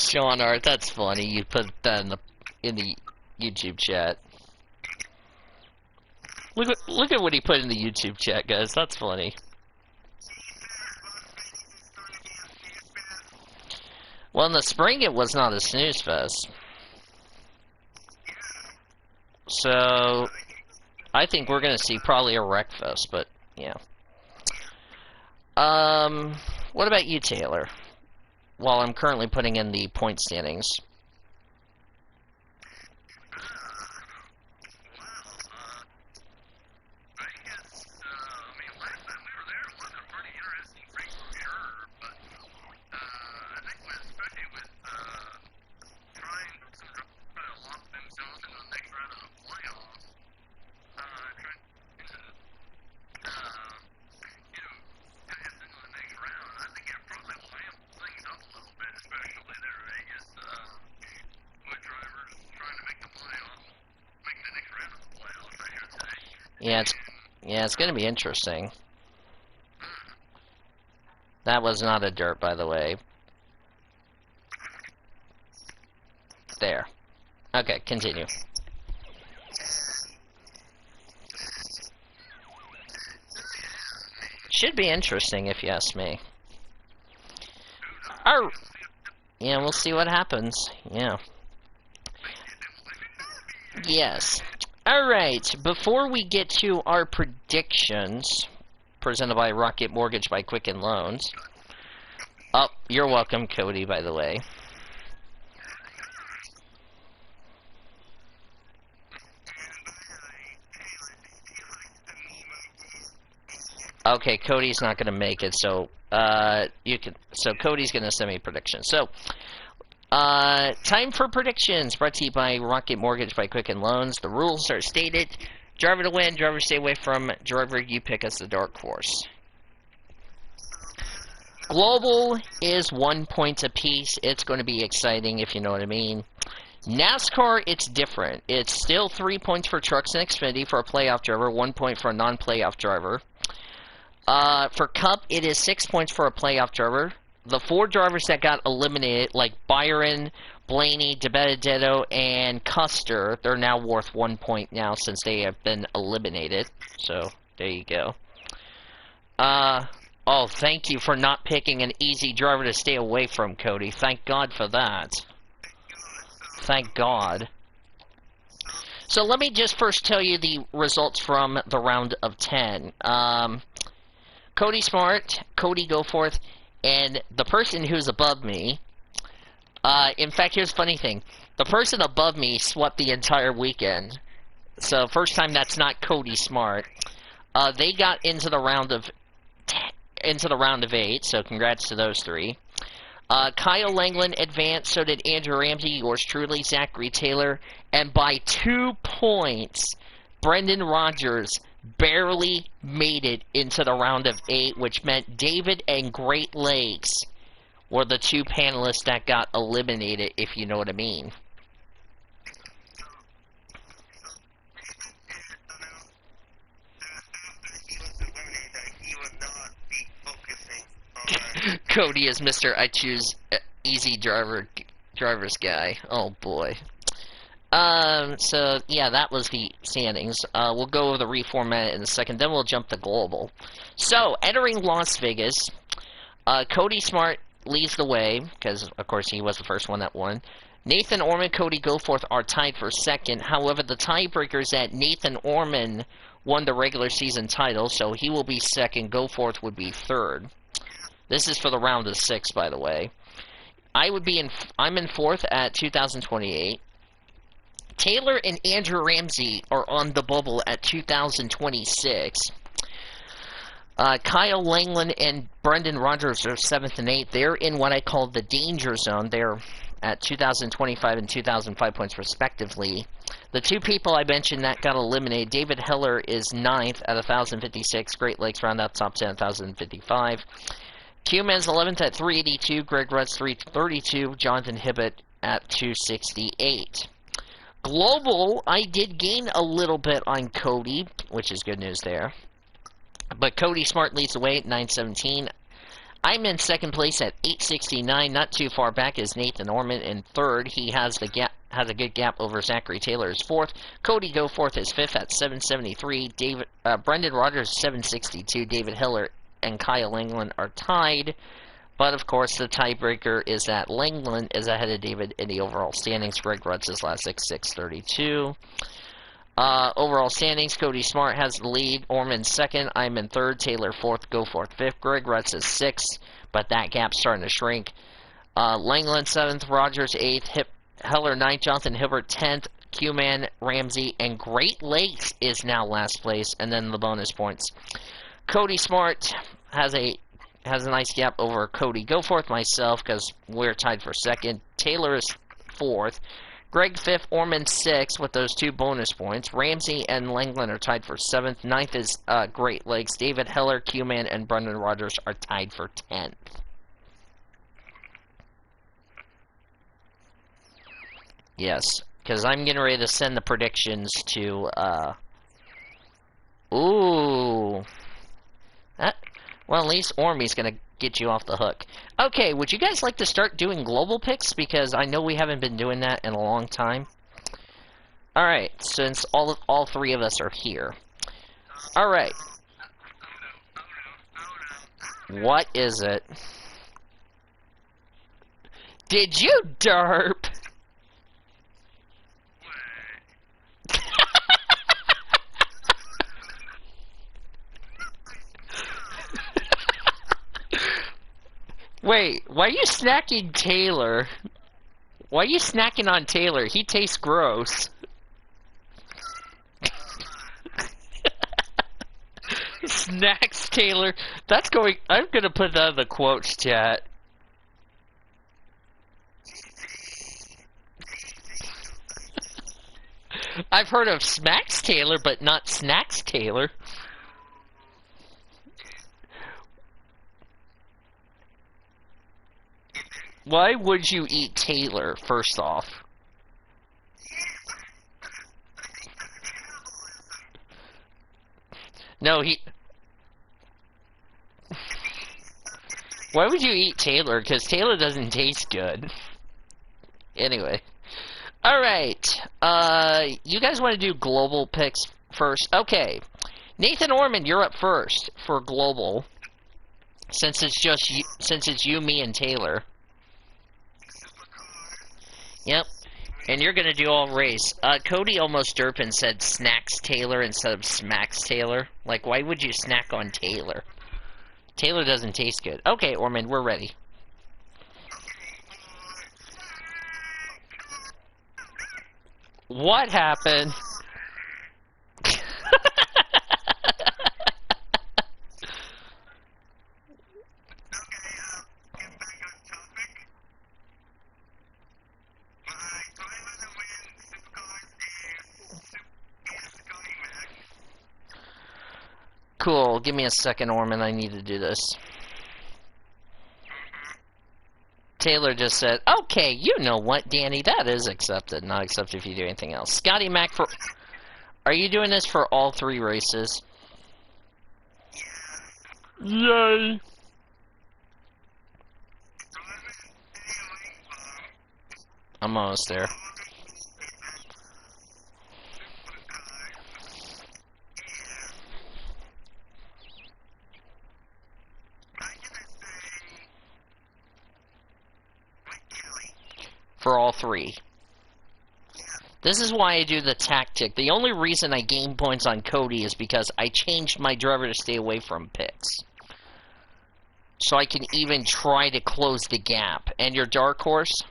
Sean Art, that's funny. You put that in the YouTube chat. Look at what he put in the YouTube chat, guys. That's funny. Well, in the spring, it was not a snooze fest. So, I think we're going to see probably a wreck fest, but, yeah. What about you, Taylor? While I'm currently putting in the point standings. Yeah, it's going to be interesting. That was not a dirt, by the way. There. Okay, continue. Should be interesting, if you ask me. Yeah, we'll see what happens. Yeah. Yes. Alright, before we get to our predictions, presented by Rocket Mortgage by Quicken Loans. Oh, you're welcome, Cody, by the way. Okay, Cody's not going to make it, so Cody's going to send me predictions. So, time for predictions, brought to you by Rocket Mortgage by Quicken Loans. The rules are stated. Driver to win, driver stay away from, driver you pick as the dark horse. Global is 1 point apiece. It's going to be exciting, if you know what I mean. NASCAR, it's different. It's still 3 points for trucks and Xfinity for a playoff driver, 1 point for a non-playoff driver. For Cup, it is 6 points for a playoff driver. The 4 drivers that got eliminated, like Byron, Blaney, DeBenedetto, and Custer, they're now worth 1 point now since they have been eliminated. So, there you go. Oh, thank you for not picking an easy driver to stay away from, Cody. Thank God for that. Thank God. So let me just first tell you the results from the round of 10. Cody Smart, Cody Goforth, and the person who's above me. In fact, here's the funny thing. The person above me swept the entire weekend. So, first time that's not Cody Smart. They got into the round of 8, so congrats to those three. Kyle Langland advanced, so did Andrew Ramsey, yours truly, Zachary Taylor, and by 2 points, Brendan Rogers barely made it into the round of 8, which meant David and Great Lakes were the 2 panelists that got eliminated, if you know what I mean. Cody is Mr. I choose easy driver's guy. Oh boy. So yeah, that was the standings. We'll go over the reformat in a second, then we'll jump to global. So, entering Las Vegas, Cody Smart leads the way, because of course he was the first one that won. Nathan Orman, Cody Goforth are tied for second. However, the tiebreaker is that Nathan Orman won the regular season title, so he will be second. Goforth would be third. This is for the round of 6, by the way. I'm in fourth at 2028. Taylor and Andrew Ramsey are on the bubble at 2026. Kyle Langland and Brendan Rogers are 7th and 8th. They're in what I call the danger zone. They're at 2,025 and 2,005 points respectively. The 2 people I mentioned that got eliminated, David Heller is 9th at 1,056. Great Lakes round out top 10 at 1,055. Q-Man's 11th at 382. Greg Rudd's 332. Jonathan Hibbett at 268. Global, I did gain a little bit on Cody, which is good news there. But Cody Smart leads the way at 917. I'm in second place at 869. Not too far back is Nathan Orman in third. He has a good gap over Zachary Taylor is fourth. Cody Goforth is fifth at 773. Brendan Rogers 762. David Hiller and Kyle Langland are tied. But, of course, the tiebreaker is that Langland is ahead of David in the overall standings. Greg Rutz is last 632. Overall standings, Cody Smart has the lead. Orman second. I'm in third. Taylor fourth. Goforth fifth. Greg Rutz is sixth, but that gap's starting to shrink. Langland seventh. Rogers eighth. Heller ninth. Jonathan Hibbert 10th. Q-Man, Ramsey, and Great Lakes is now last place, and then the bonus points. Cody Smart has a nice gap over Cody Goforth, myself, because we're tied for second. Taylor is fourth. Greg fifth, Orman sixth with those 2 bonus points. Ramsey and Langland are tied for seventh. Ninth is Great Lakes. David Heller, Q-Man, and Brendan Rogers are tied for 10th. Yes, because I'm getting ready to send the predictions to, Ooh. Well, at least Ormy's going to get you off the hook. Okay, would you guys like to start doing global picks? Because I know we haven't been doing that in a long time. Alright, since all 3 of us are here. Alright. What is it? Did you derp? Wait, why are you snacking Taylor? Why are you snacking on Taylor? He tastes gross. Snacks Taylor. That's going... I'm gonna put that in the quotes chat. I've heard of Smacks Taylor, but not Snacks Taylor. Why would you eat Taylor, first off? No, Why would you eat Taylor? Because Taylor doesn't taste good. Anyway. Alright. You guys want to do global picks first? Okay. Nathan Orman, you're up first for global. Since it's you, me, and Taylor. Yep. And you're gonna do all race. Cody almost derped and said Snacks Taylor instead of Smacks Taylor. Like, why would you snack on Taylor? Taylor doesn't taste good. Okay, Orman, we're ready. What happened? Cool, give me a second, Orman, I need to do this. Taylor just said, okay, you know what, Danny, that is accepted. Not accepted if you do anything else. Scotty Mac, are you doing this for all 3 races? Yay! I'm almost there. For all 3. This is why I do the tactic. The only reason I gain points on Cody is because I changed my driver to stay away from pits. So I can even try to close the gap. And your dark horse?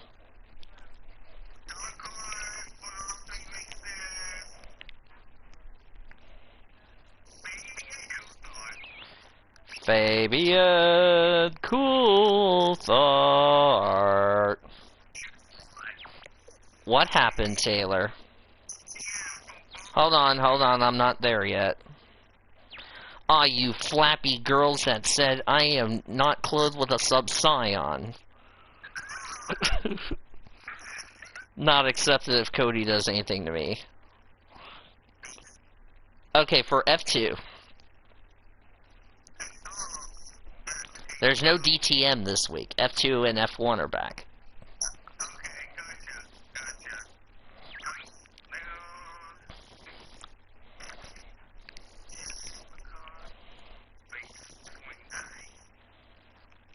Fabian Coulthard. What happened, Taylor? Hold on, I'm not there yet. Ah, you flappy girls that said I am not clothed with a sub-scion. Not accepted if Cody does anything to me. Okay, for F2. There's no DTM this week. F2 and F1 are back.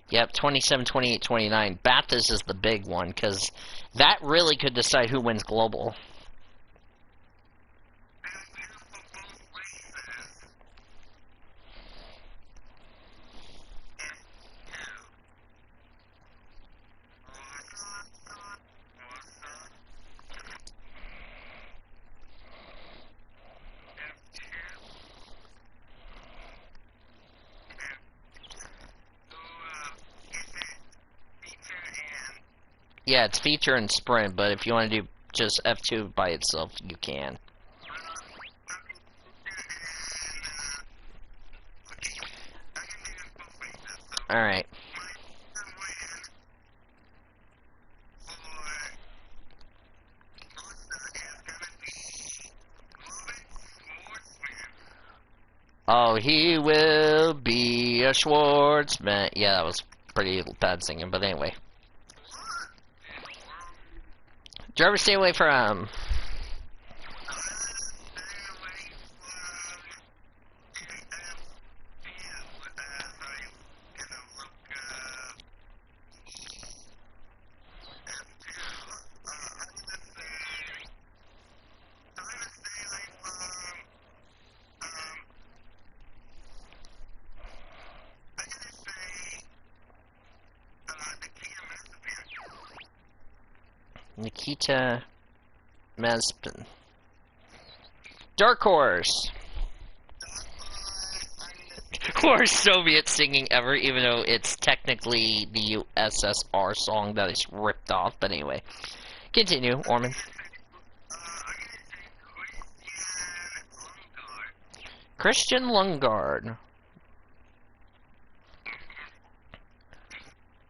Yep, 27, 28, 29. Bathurst is the big one, because that really could decide who wins global. Yeah, it's feature and sprint, but if you want to do just F2 by itself, you can. Alright. Oh, he will be a Schwartzman. Yeah, that was pretty bad singing, but anyway. Driver, stay away from. Nikita Mazepin. Dark Horse. Worst Soviet singing ever, even though it's technically the USSR song that is ripped off. But anyway, continue, Orman. Christian Lundgaard.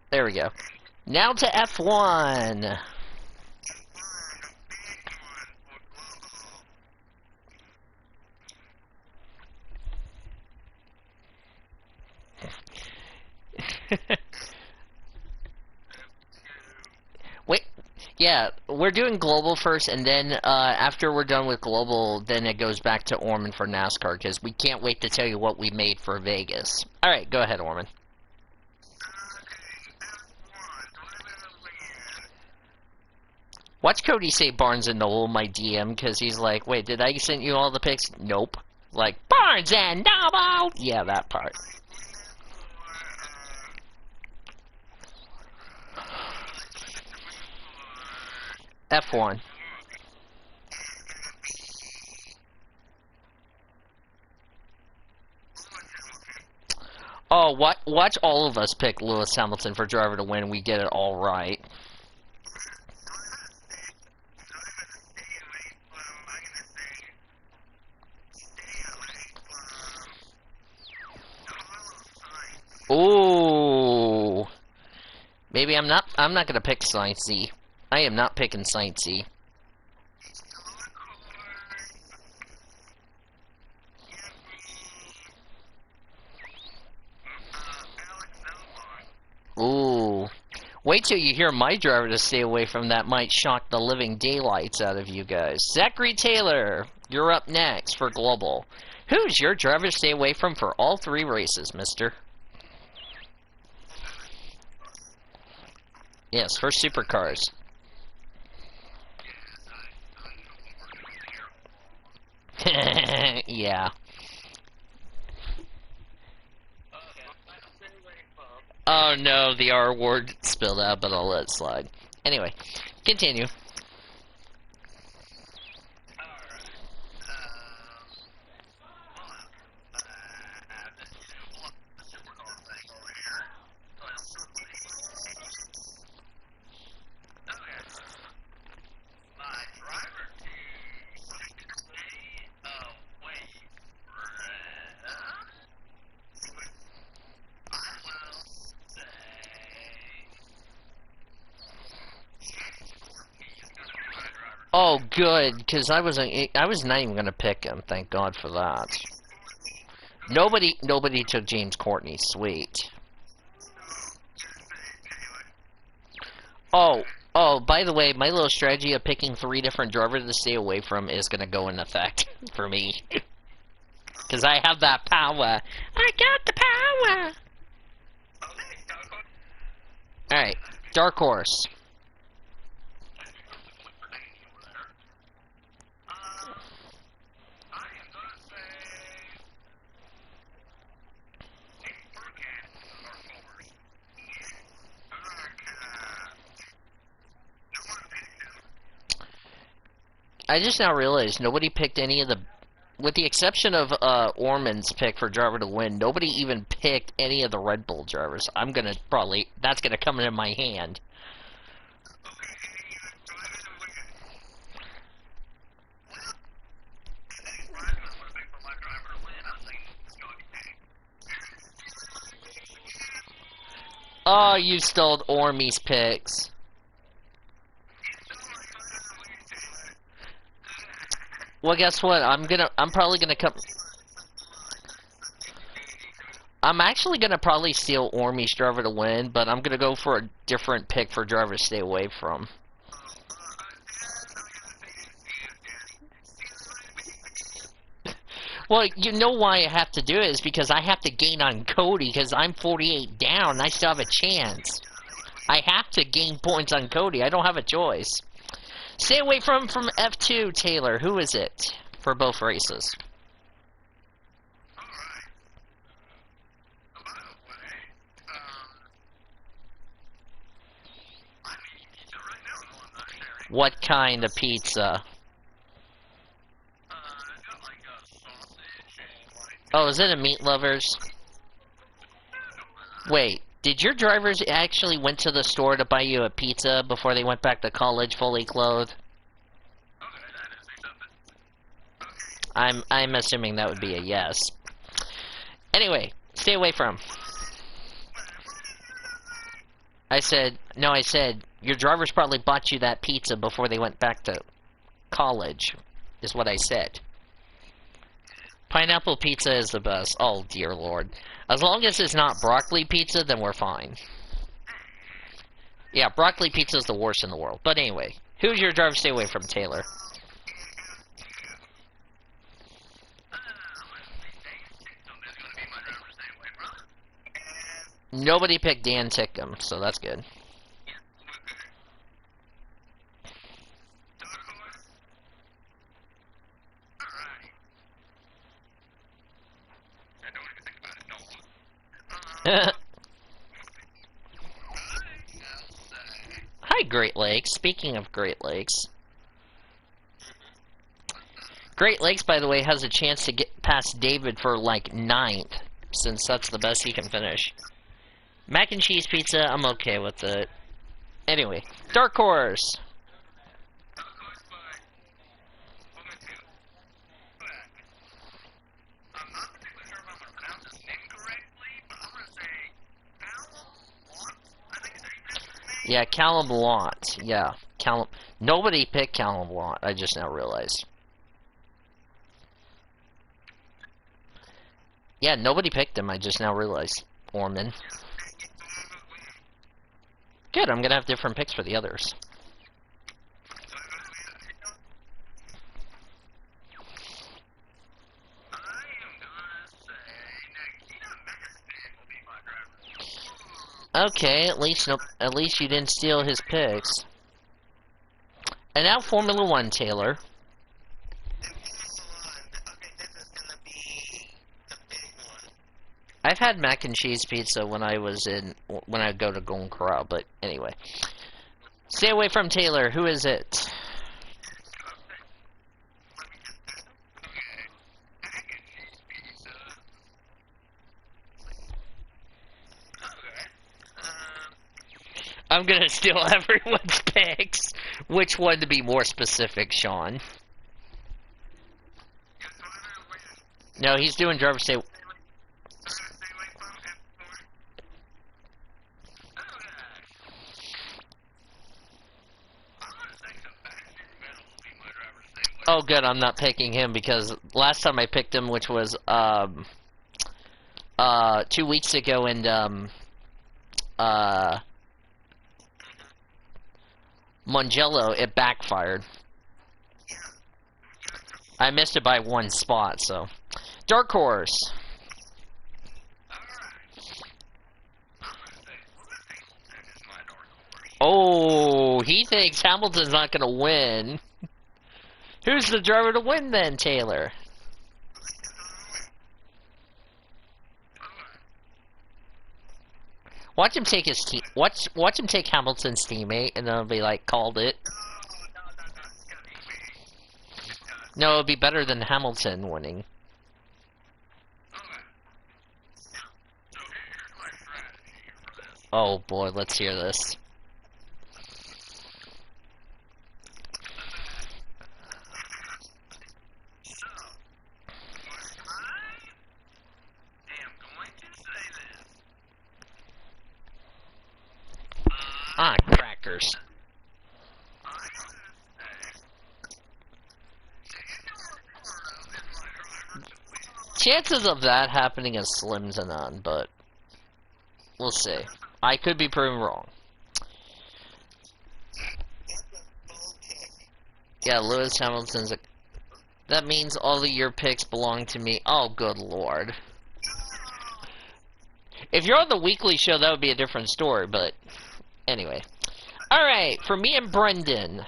There we go. Now to F1. Wait, Yeah, we're doing global first, and then after we're done with global, then it goes back to Orman for NASCAR, because we can't wait to tell you what we made for Vegas. Alright, go ahead, Orman. Watch Cody say Barnes and Noble my DM, because he's like, wait, did I send you all the pics? Nope. Like, Barnes and Noble! Yeah, that part. F1. Oh, watch all of us pick Lewis Hamilton for driver to win. We get it all right. Ooh. Maybe I'm not gonna pick Science C. I am not picking Science C. Ooh. Wait till you hear my driver to stay away from that might shock the living daylights out of you guys. Zachary Taylor, you're up next for Global. Who's your driver to stay away from for all 3 races, mister? Yes, for supercars. Yeah. Oh no, the R word spilled out, but I'll let it slide. Anyway, continue. Oh, good, because I was not even gonna pick him. Thank God for that. Nobody took James Courtney. Sweet. Oh, by the way, my little strategy of picking 3 different drivers to stay away from is gonna go in effect for me. Because I have that power. I got the power! Alright, Dark Horse. I just now realized nobody picked any of the, with the exception of Orman's pick for driver to win, nobody even picked any of the Red Bull drivers. I'm gonna probably, that's gonna come in my hand. Oh, you stole Ormy's picks. Well, guess what? I'm probably gonna come. I'm actually gonna probably steal Ormy's driver to win, but I'm gonna go for a different pick for driver to stay away from. Well, you know why I have to do it is because I have to gain on Cody because I'm 48 down and I still have a chance. I have to gain points on Cody. I don't have a choice. Stay away from F2, Taylor. Who is it for both races? What kind of pizza? Oh, is it a Meat Lovers? Wait, did your drivers actually went to the store to buy you a pizza before they went back to college fully clothed? I'm assuming that would be a yes. Anyway, stay away from. I said your drivers probably bought you that pizza before they went back to college, is what I said. Pineapple pizza is the best. Oh, dear Lord. As long as it's not broccoli pizza, then we're fine. Yeah, broccoli pizza is the worst in the world. But anyway, who's your driver to stay away from, Taylor? Nobody picked Dan Tickham, so that's good. Hi, Great Lakes. Speaking of Great Lakes. Great Lakes, by the way, has a chance to get past David for, like, 9th, since that's the best he can finish. Mac and cheese pizza, I'm okay with it. Anyway, Dark Horse. Yeah, Callum Blount. Yeah, Callum. Nobody picked Callum Blount. I just now realized. Yeah, nobody picked him. I just now realized. Orman. Good. I'm gonna have different picks for the others. Okay, at least you didn't steal his picks. And now Formula One, Taylor. I've had mac and cheese pizza when I go to Golden Corral, but anyway. Stay away from Taylor. Who is it? I'm gonna steal everyone's picks. Which one to be more specific, Sean? No, he's doing driver stay. Oh, good. I'm not picking him because last time I picked him, which was 2 weeks ago, and Mongello, it backfired. I missed it by 1 spot, so. Dark Horse. Oh, he thinks Hamilton's not going to win. Who's the driver to win then, Taylor? Watch him take his team. Watch him take Hamilton's teammate, and then it'll be like, called it. No, it'll be better than Hamilton winning. Oh boy, let's hear this. Ah, crackers. Chances of that happening is slim to none, but we'll see. I could be proven wrong. Yeah, Lewis Hamilton's a... That means all of your picks belong to me. Oh, good lord. If you're on the weekly show, that would be a different story, but... Anyway. Alright, for me and Brendan,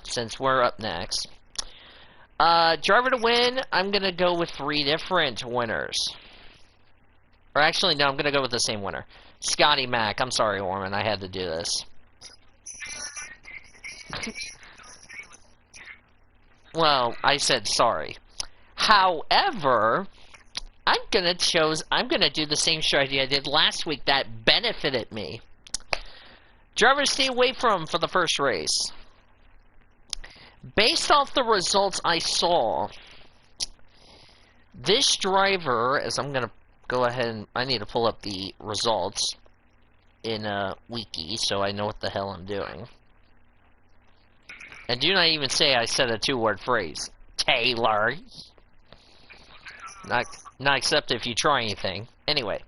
since we're up next. Driver to win, I'm gonna go with 3 different winners. Or actually, no, I'm gonna go with the same winner. Scotty Mac. I'm sorry, Orman, I had to do this. Well, I said sorry. However, I'm gonna do the same strategy I did last week that benefited me. Driver to stay away from for the first race. Based off the results I saw, this driver, as I'm gonna go ahead and I need to pull up the results in a wiki so I know what the hell I'm doing. And do not even say I said a 2-word phrase. Taylor. Not except if you try anything. Anyway.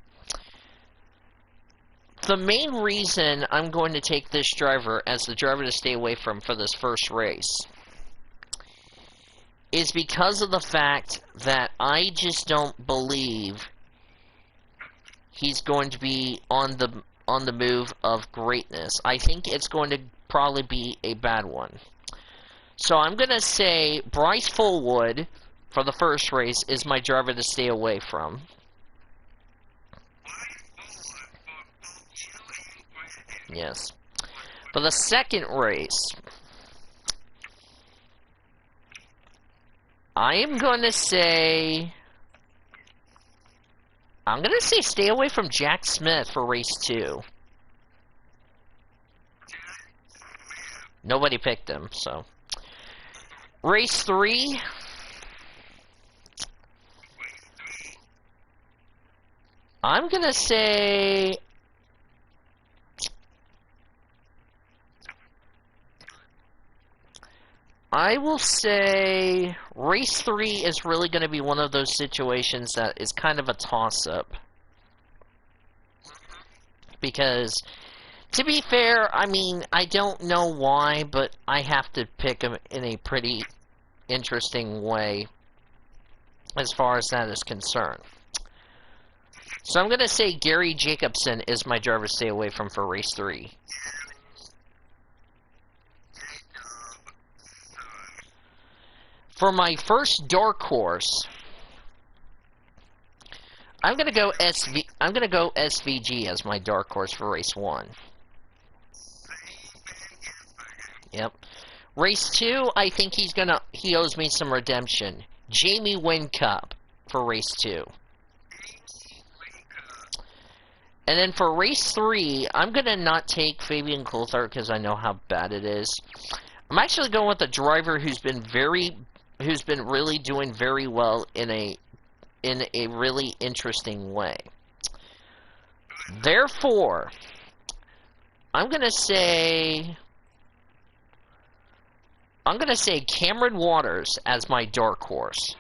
the main reason I'm going to take this driver as the driver to stay away from for this first race is because of the fact that I just don't believe he's going to be on the move of greatness. I think it's going to probably be a bad one. So I'm going to say Bryce Fullwood for the first race is my driver to stay away from. Yes. For the second race, I am going to say... I'm going to say stay away from Jack Smith for race 2. Nobody picked him, so... Race 3... I'm going to say... I will say race 3 is really going to be one of those situations that is kind of a toss-up. Because, to be fair, I mean, I don't know why, but I have to pick him in a pretty interesting way as far as that is concerned. So I'm going to say Gary Jacobson is my driver to stay away from for race 3. For my first dark horse, I'm gonna go SVG as my dark horse for race 1. Yep. Race 2, I think he owes me some redemption. Jamie Wincup for race 2. And then for race 3, I'm gonna not take Fabian Coulthard because I know how bad it is. I'm actually going with a driver who's been really doing very well in a really interesting way. Therefore, I'm gonna say Cameron Waters as my dark horse.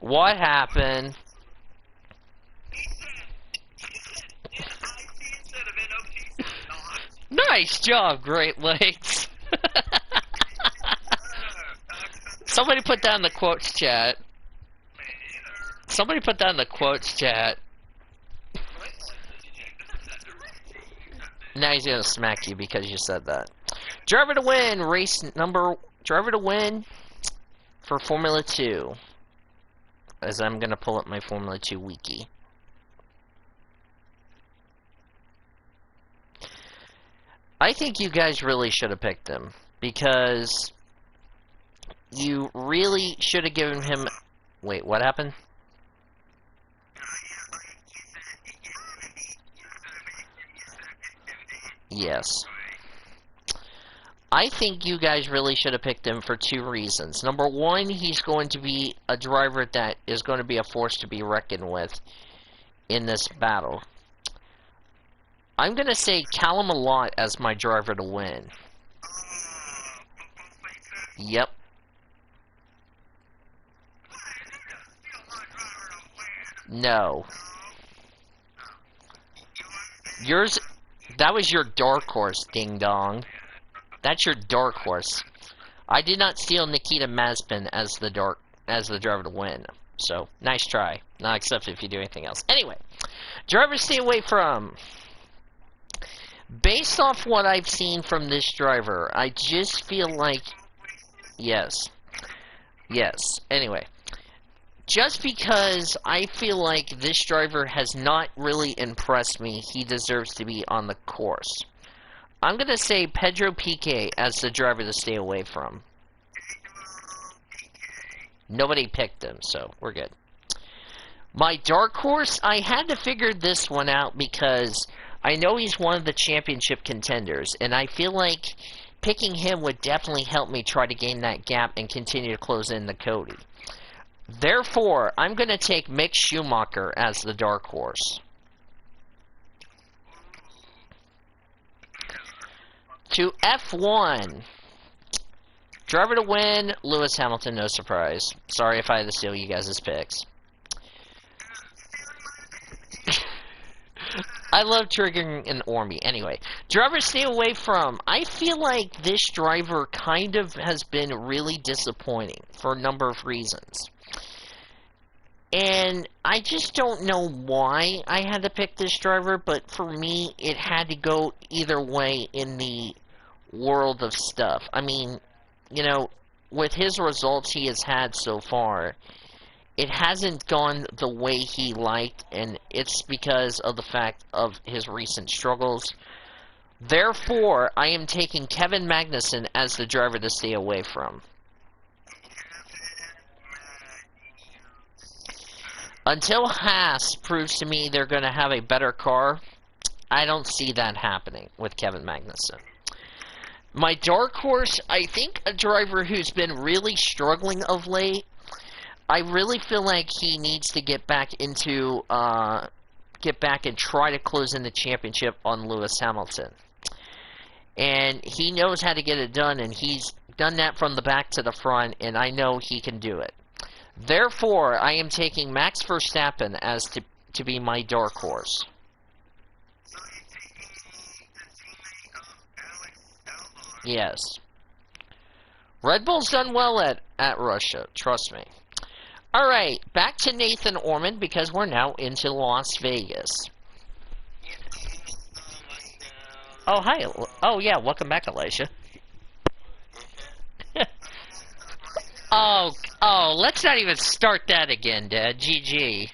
What happened? Nice job, Great Lakes. Somebody put that in the quotes chat. Somebody put that in the quotes chat. Now he's gonna smack you because you said that. Driver to win, driver to win for Formula 2. As I'm gonna pull up my Formula 2 wiki. I think you guys really should have picked him because you really should have given him... Wait, what happened? Yes. I think you guys really should have picked him for 2 reasons. Number 1, he's going to be a driver that is going to be a force to be reckoned with in this battle. I'm going to say Callum Allott as my driver to win. Yep. No. That was your dark horse, ding dong. That's your dark horse. I did not steal Nikita Mazepin as the driver to win. So, nice try. Not accepted if you do anything else. Anyway, driver stay away from. Based off what I've seen from this driver, I just feel like... Yes. Yes. Anyway. Just because I feel like this driver has not really impressed me, he deserves to be on the course. I'm going to say Pedro Piquet as the driver to stay away from. Nobody picked him, so we're good. My dark horse, I had to figure this one out because I know he's one of the championship contenders, and I feel like picking him would definitely help me try to gain that gap and continue to close in the Cody. Therefore, I'm going to take Mick Schumacher as the dark horse. To F1. Driver to win, Lewis Hamilton, no surprise. Sorry if I had to steal you guys' picks. I love triggering an Ormy. Anyway, driver stay away from. I feel like this driver kind of has been really disappointing for a number of reasons. And I just don't know why I had to pick this driver, but for me, it had to go either way in the world of stuff. I mean, you know, with his results he has had so far, it hasn't gone the way he liked, and it's because of the fact of his recent struggles. Therefore, I am taking Kevin Magnussen as the driver to stay away from. Until Haas proves to me they're going to have a better car, I don't see that happening with Kevin Magnussen. My dark horse, I think a driver who's been really struggling of late. I really feel like he needs to get back and try to close in the championship on Lewis Hamilton. And he knows how to get it done, and he's done that from the back to the front, and I know he can do it. Therefore, I am taking Max Verstappen as to be my dark horse. Yes. Red Bull's done well at Russia, trust me. Alright, back to Nathan Ormond because we're now into Las Vegas. Oh, hi. Oh, yeah, welcome back, Elijah. Oh, let's not even start that again, Dad. GG.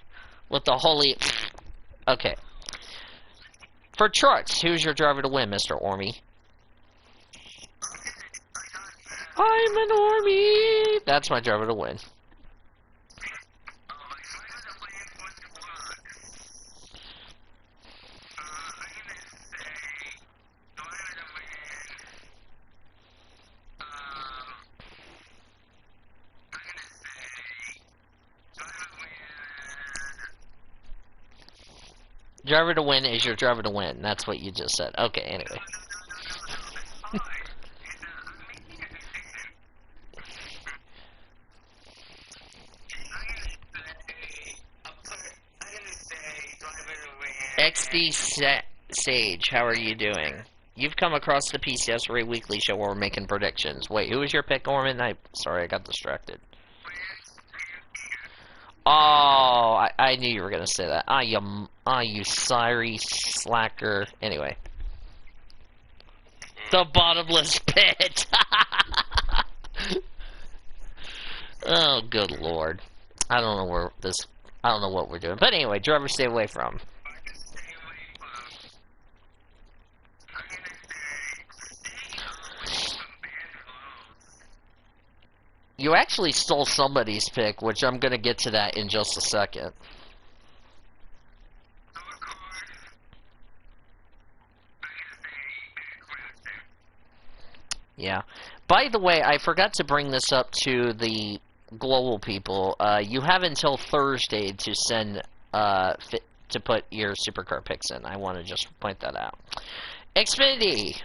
With the holy... Okay. For trucks, who's your driver to win, Mr. Ormy? I'm an Ormy! That's my driver to win. Driver to win is your driver to win. That's what you just said. Okay, anyway. XD Sage, how are you doing? You've come across the PCSRA Weekly Show where we're making predictions. Wait, who was your pick, Orman? Sorry, I got distracted. Oh, I knew you were gonna say that. You sorry slacker. Anyway. The bottomless pit! Oh, good lord. I don't know what we're doing. But anyway, driver stay away from. You actually stole somebody's pick, which I'm gonna get to that in just a second. Yeah. By the way, I forgot to bring this up to the global people. You have until Thursday to send to put your supercar picks in. I want to just point that out. Xfinity.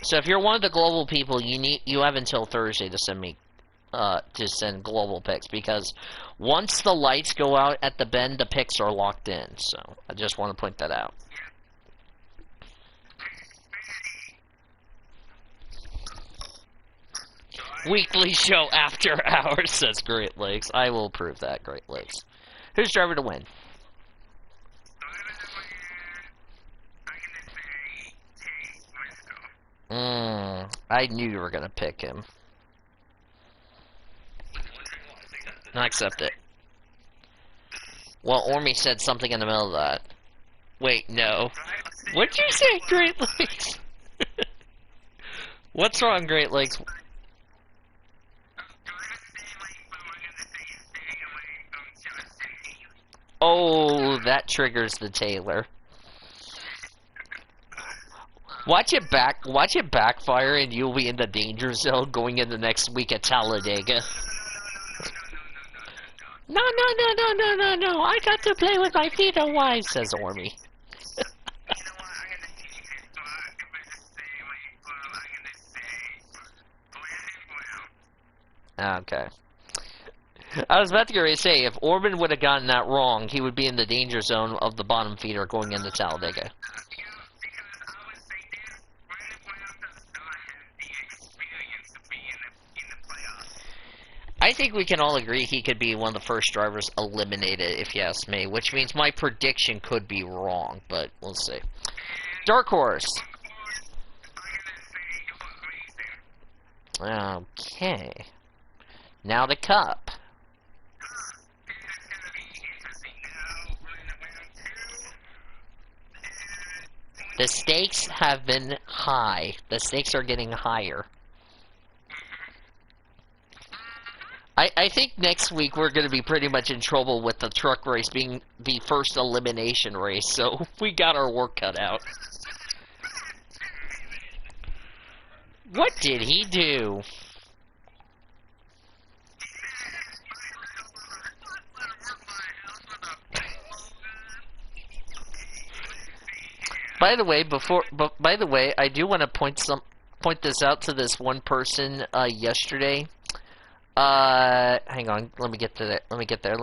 So if you're one of the global people, you have until Thursday to send global picks, because once the lights go out at the bend, the picks are locked in. So I just want to point that out. Weekly show after hours, says Great Lakes. I will prove that, Great Lakes. Who's driver to win? I knew you were gonna pick him. I accept it. Well, Ormy said something in the middle of that. Wait, no. What'd you say, Great Lakes? What's wrong, Great Lakes? Oh, that triggers the Taylor. Watch it backfire, and you'll be in the danger zone going into next week at Talladega. No, I got to play with my feet a while, says Ormy. Okay. I was about to get ready to say, if Orban would have gotten that wrong, he would be in the danger zone of the bottom feeder going into Talladega. I think we can all agree he could be one of the first drivers eliminated, if you ask me, which means my prediction could be wrong, but we'll see. Dark Horse. Okay. Now the Cup. The stakes have been high. The stakes are getting higher. I think next week we're going to be pretty much in trouble with the truck race being the first elimination race, so we got our work cut out. What did he do? By the way, I do want to point this out to this one person yesterday. Hang on, let me get to that. Let me get there.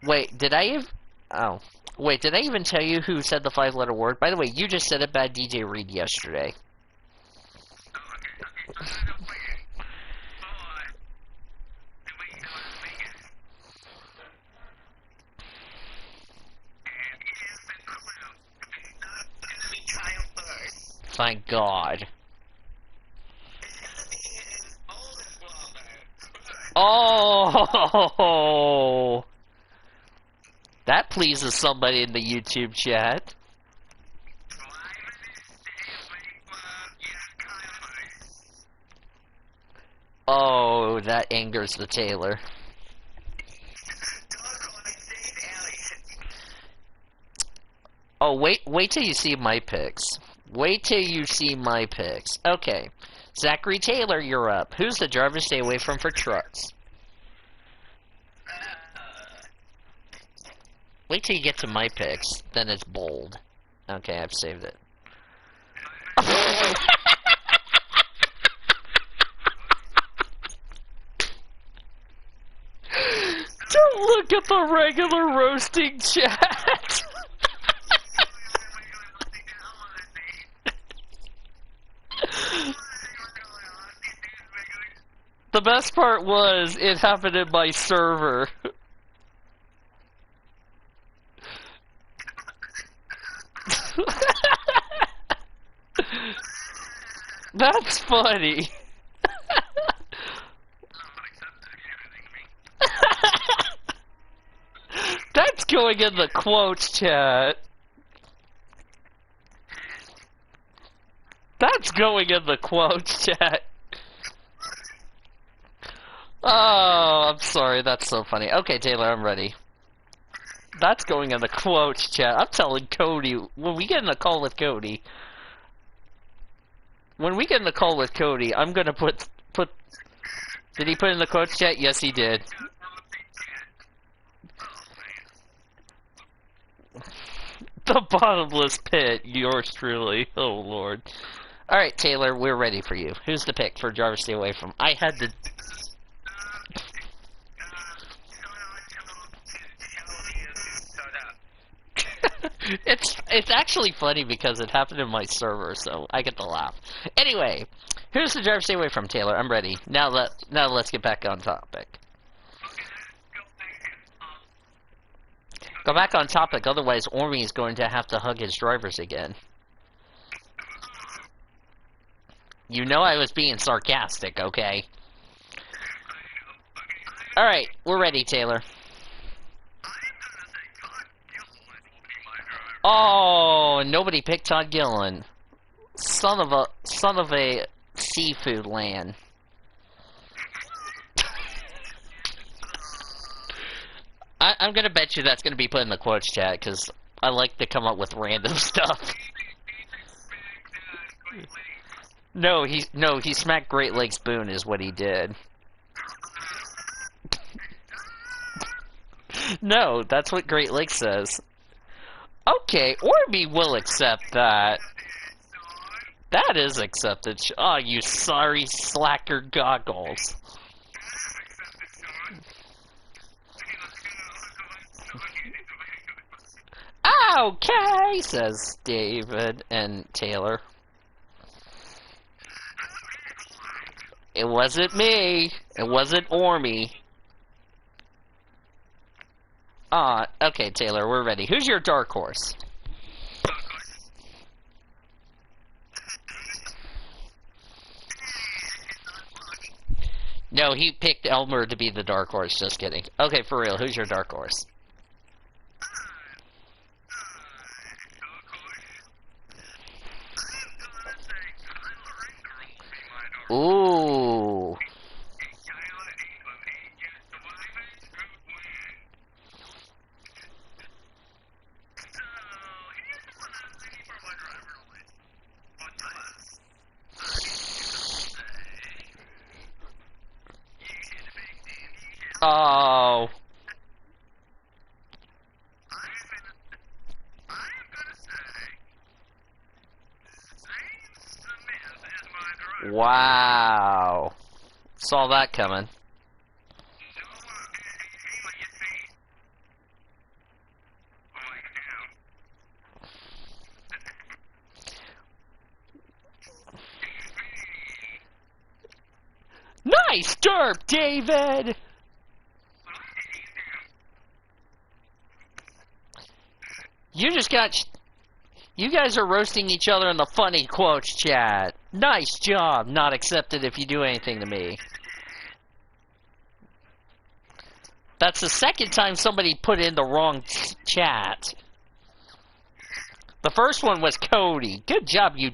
Wait, did I even tell you who said the 5-letter word? By the way, you just said it bad, DJ Reed, yesterday. Thank God. Oh! That pleases somebody in the YouTube chat. Oh, that angers the Taylor. Oh, wait till you see my picks. Wait till you see my picks. Okay. Zachary Taylor, you're up. Who's the driver to stay away from for trucks? Wait till you get to my picks, then it's bold. Okay, I've saved it. Don't look at the regular roasting chat. The best part was, it happened in my server. That's funny. That's going in the quotes chat. That's going in the quotes chat. Oh, I'm sorry, that's so funny. Okay, Taylor, I'm ready. That's going in the quotes chat. I'm telling Cody, when we get in a call with Cody, I'm gonna put, did he put in the quotes chat? Yes, he did. The bottomless pit, yours truly. Oh, Lord. Alright, Taylor, we're ready for you. Who's the pick for driver to stay away from? I had to... It's actually funny because it happened in my server, so I get to laugh. Anyway, who's the driver to stay away from, Taylor? I'm ready. Now let's get back on topic. Go back on topic, otherwise Ormy is going to have to hug his drivers again. You know I was being sarcastic, okay? Alright, we're ready, Taylor. Oh, nobody picked Todd Gillen. Son of a seafood land. I'm gonna bet you that's gonna be put in the quotes chat, because I like to come up with random stuff. No, he smacked Great Lakes Boone is what he did. No, that's what Great Lakes says. Okay, Orby will accept that. That is accepted. Oh, you sorry slacker goggles. Okay, says David and Taylor. It wasn't me. It wasn't Ormy. Okay, Taylor, we're ready. Who's your dark horse? No, he picked Elmer to be the dark horse. Just kidding. Okay, for real, who's your dark horse? Ooh. Oh. Wow. Saw that coming. Nice derp, David! You just got... You guys are roasting each other in the funny quotes chat. Nice job. Not accepted if you do anything to me. That's the second time somebody put in the wrong chat. The first one was Cody. Good job, you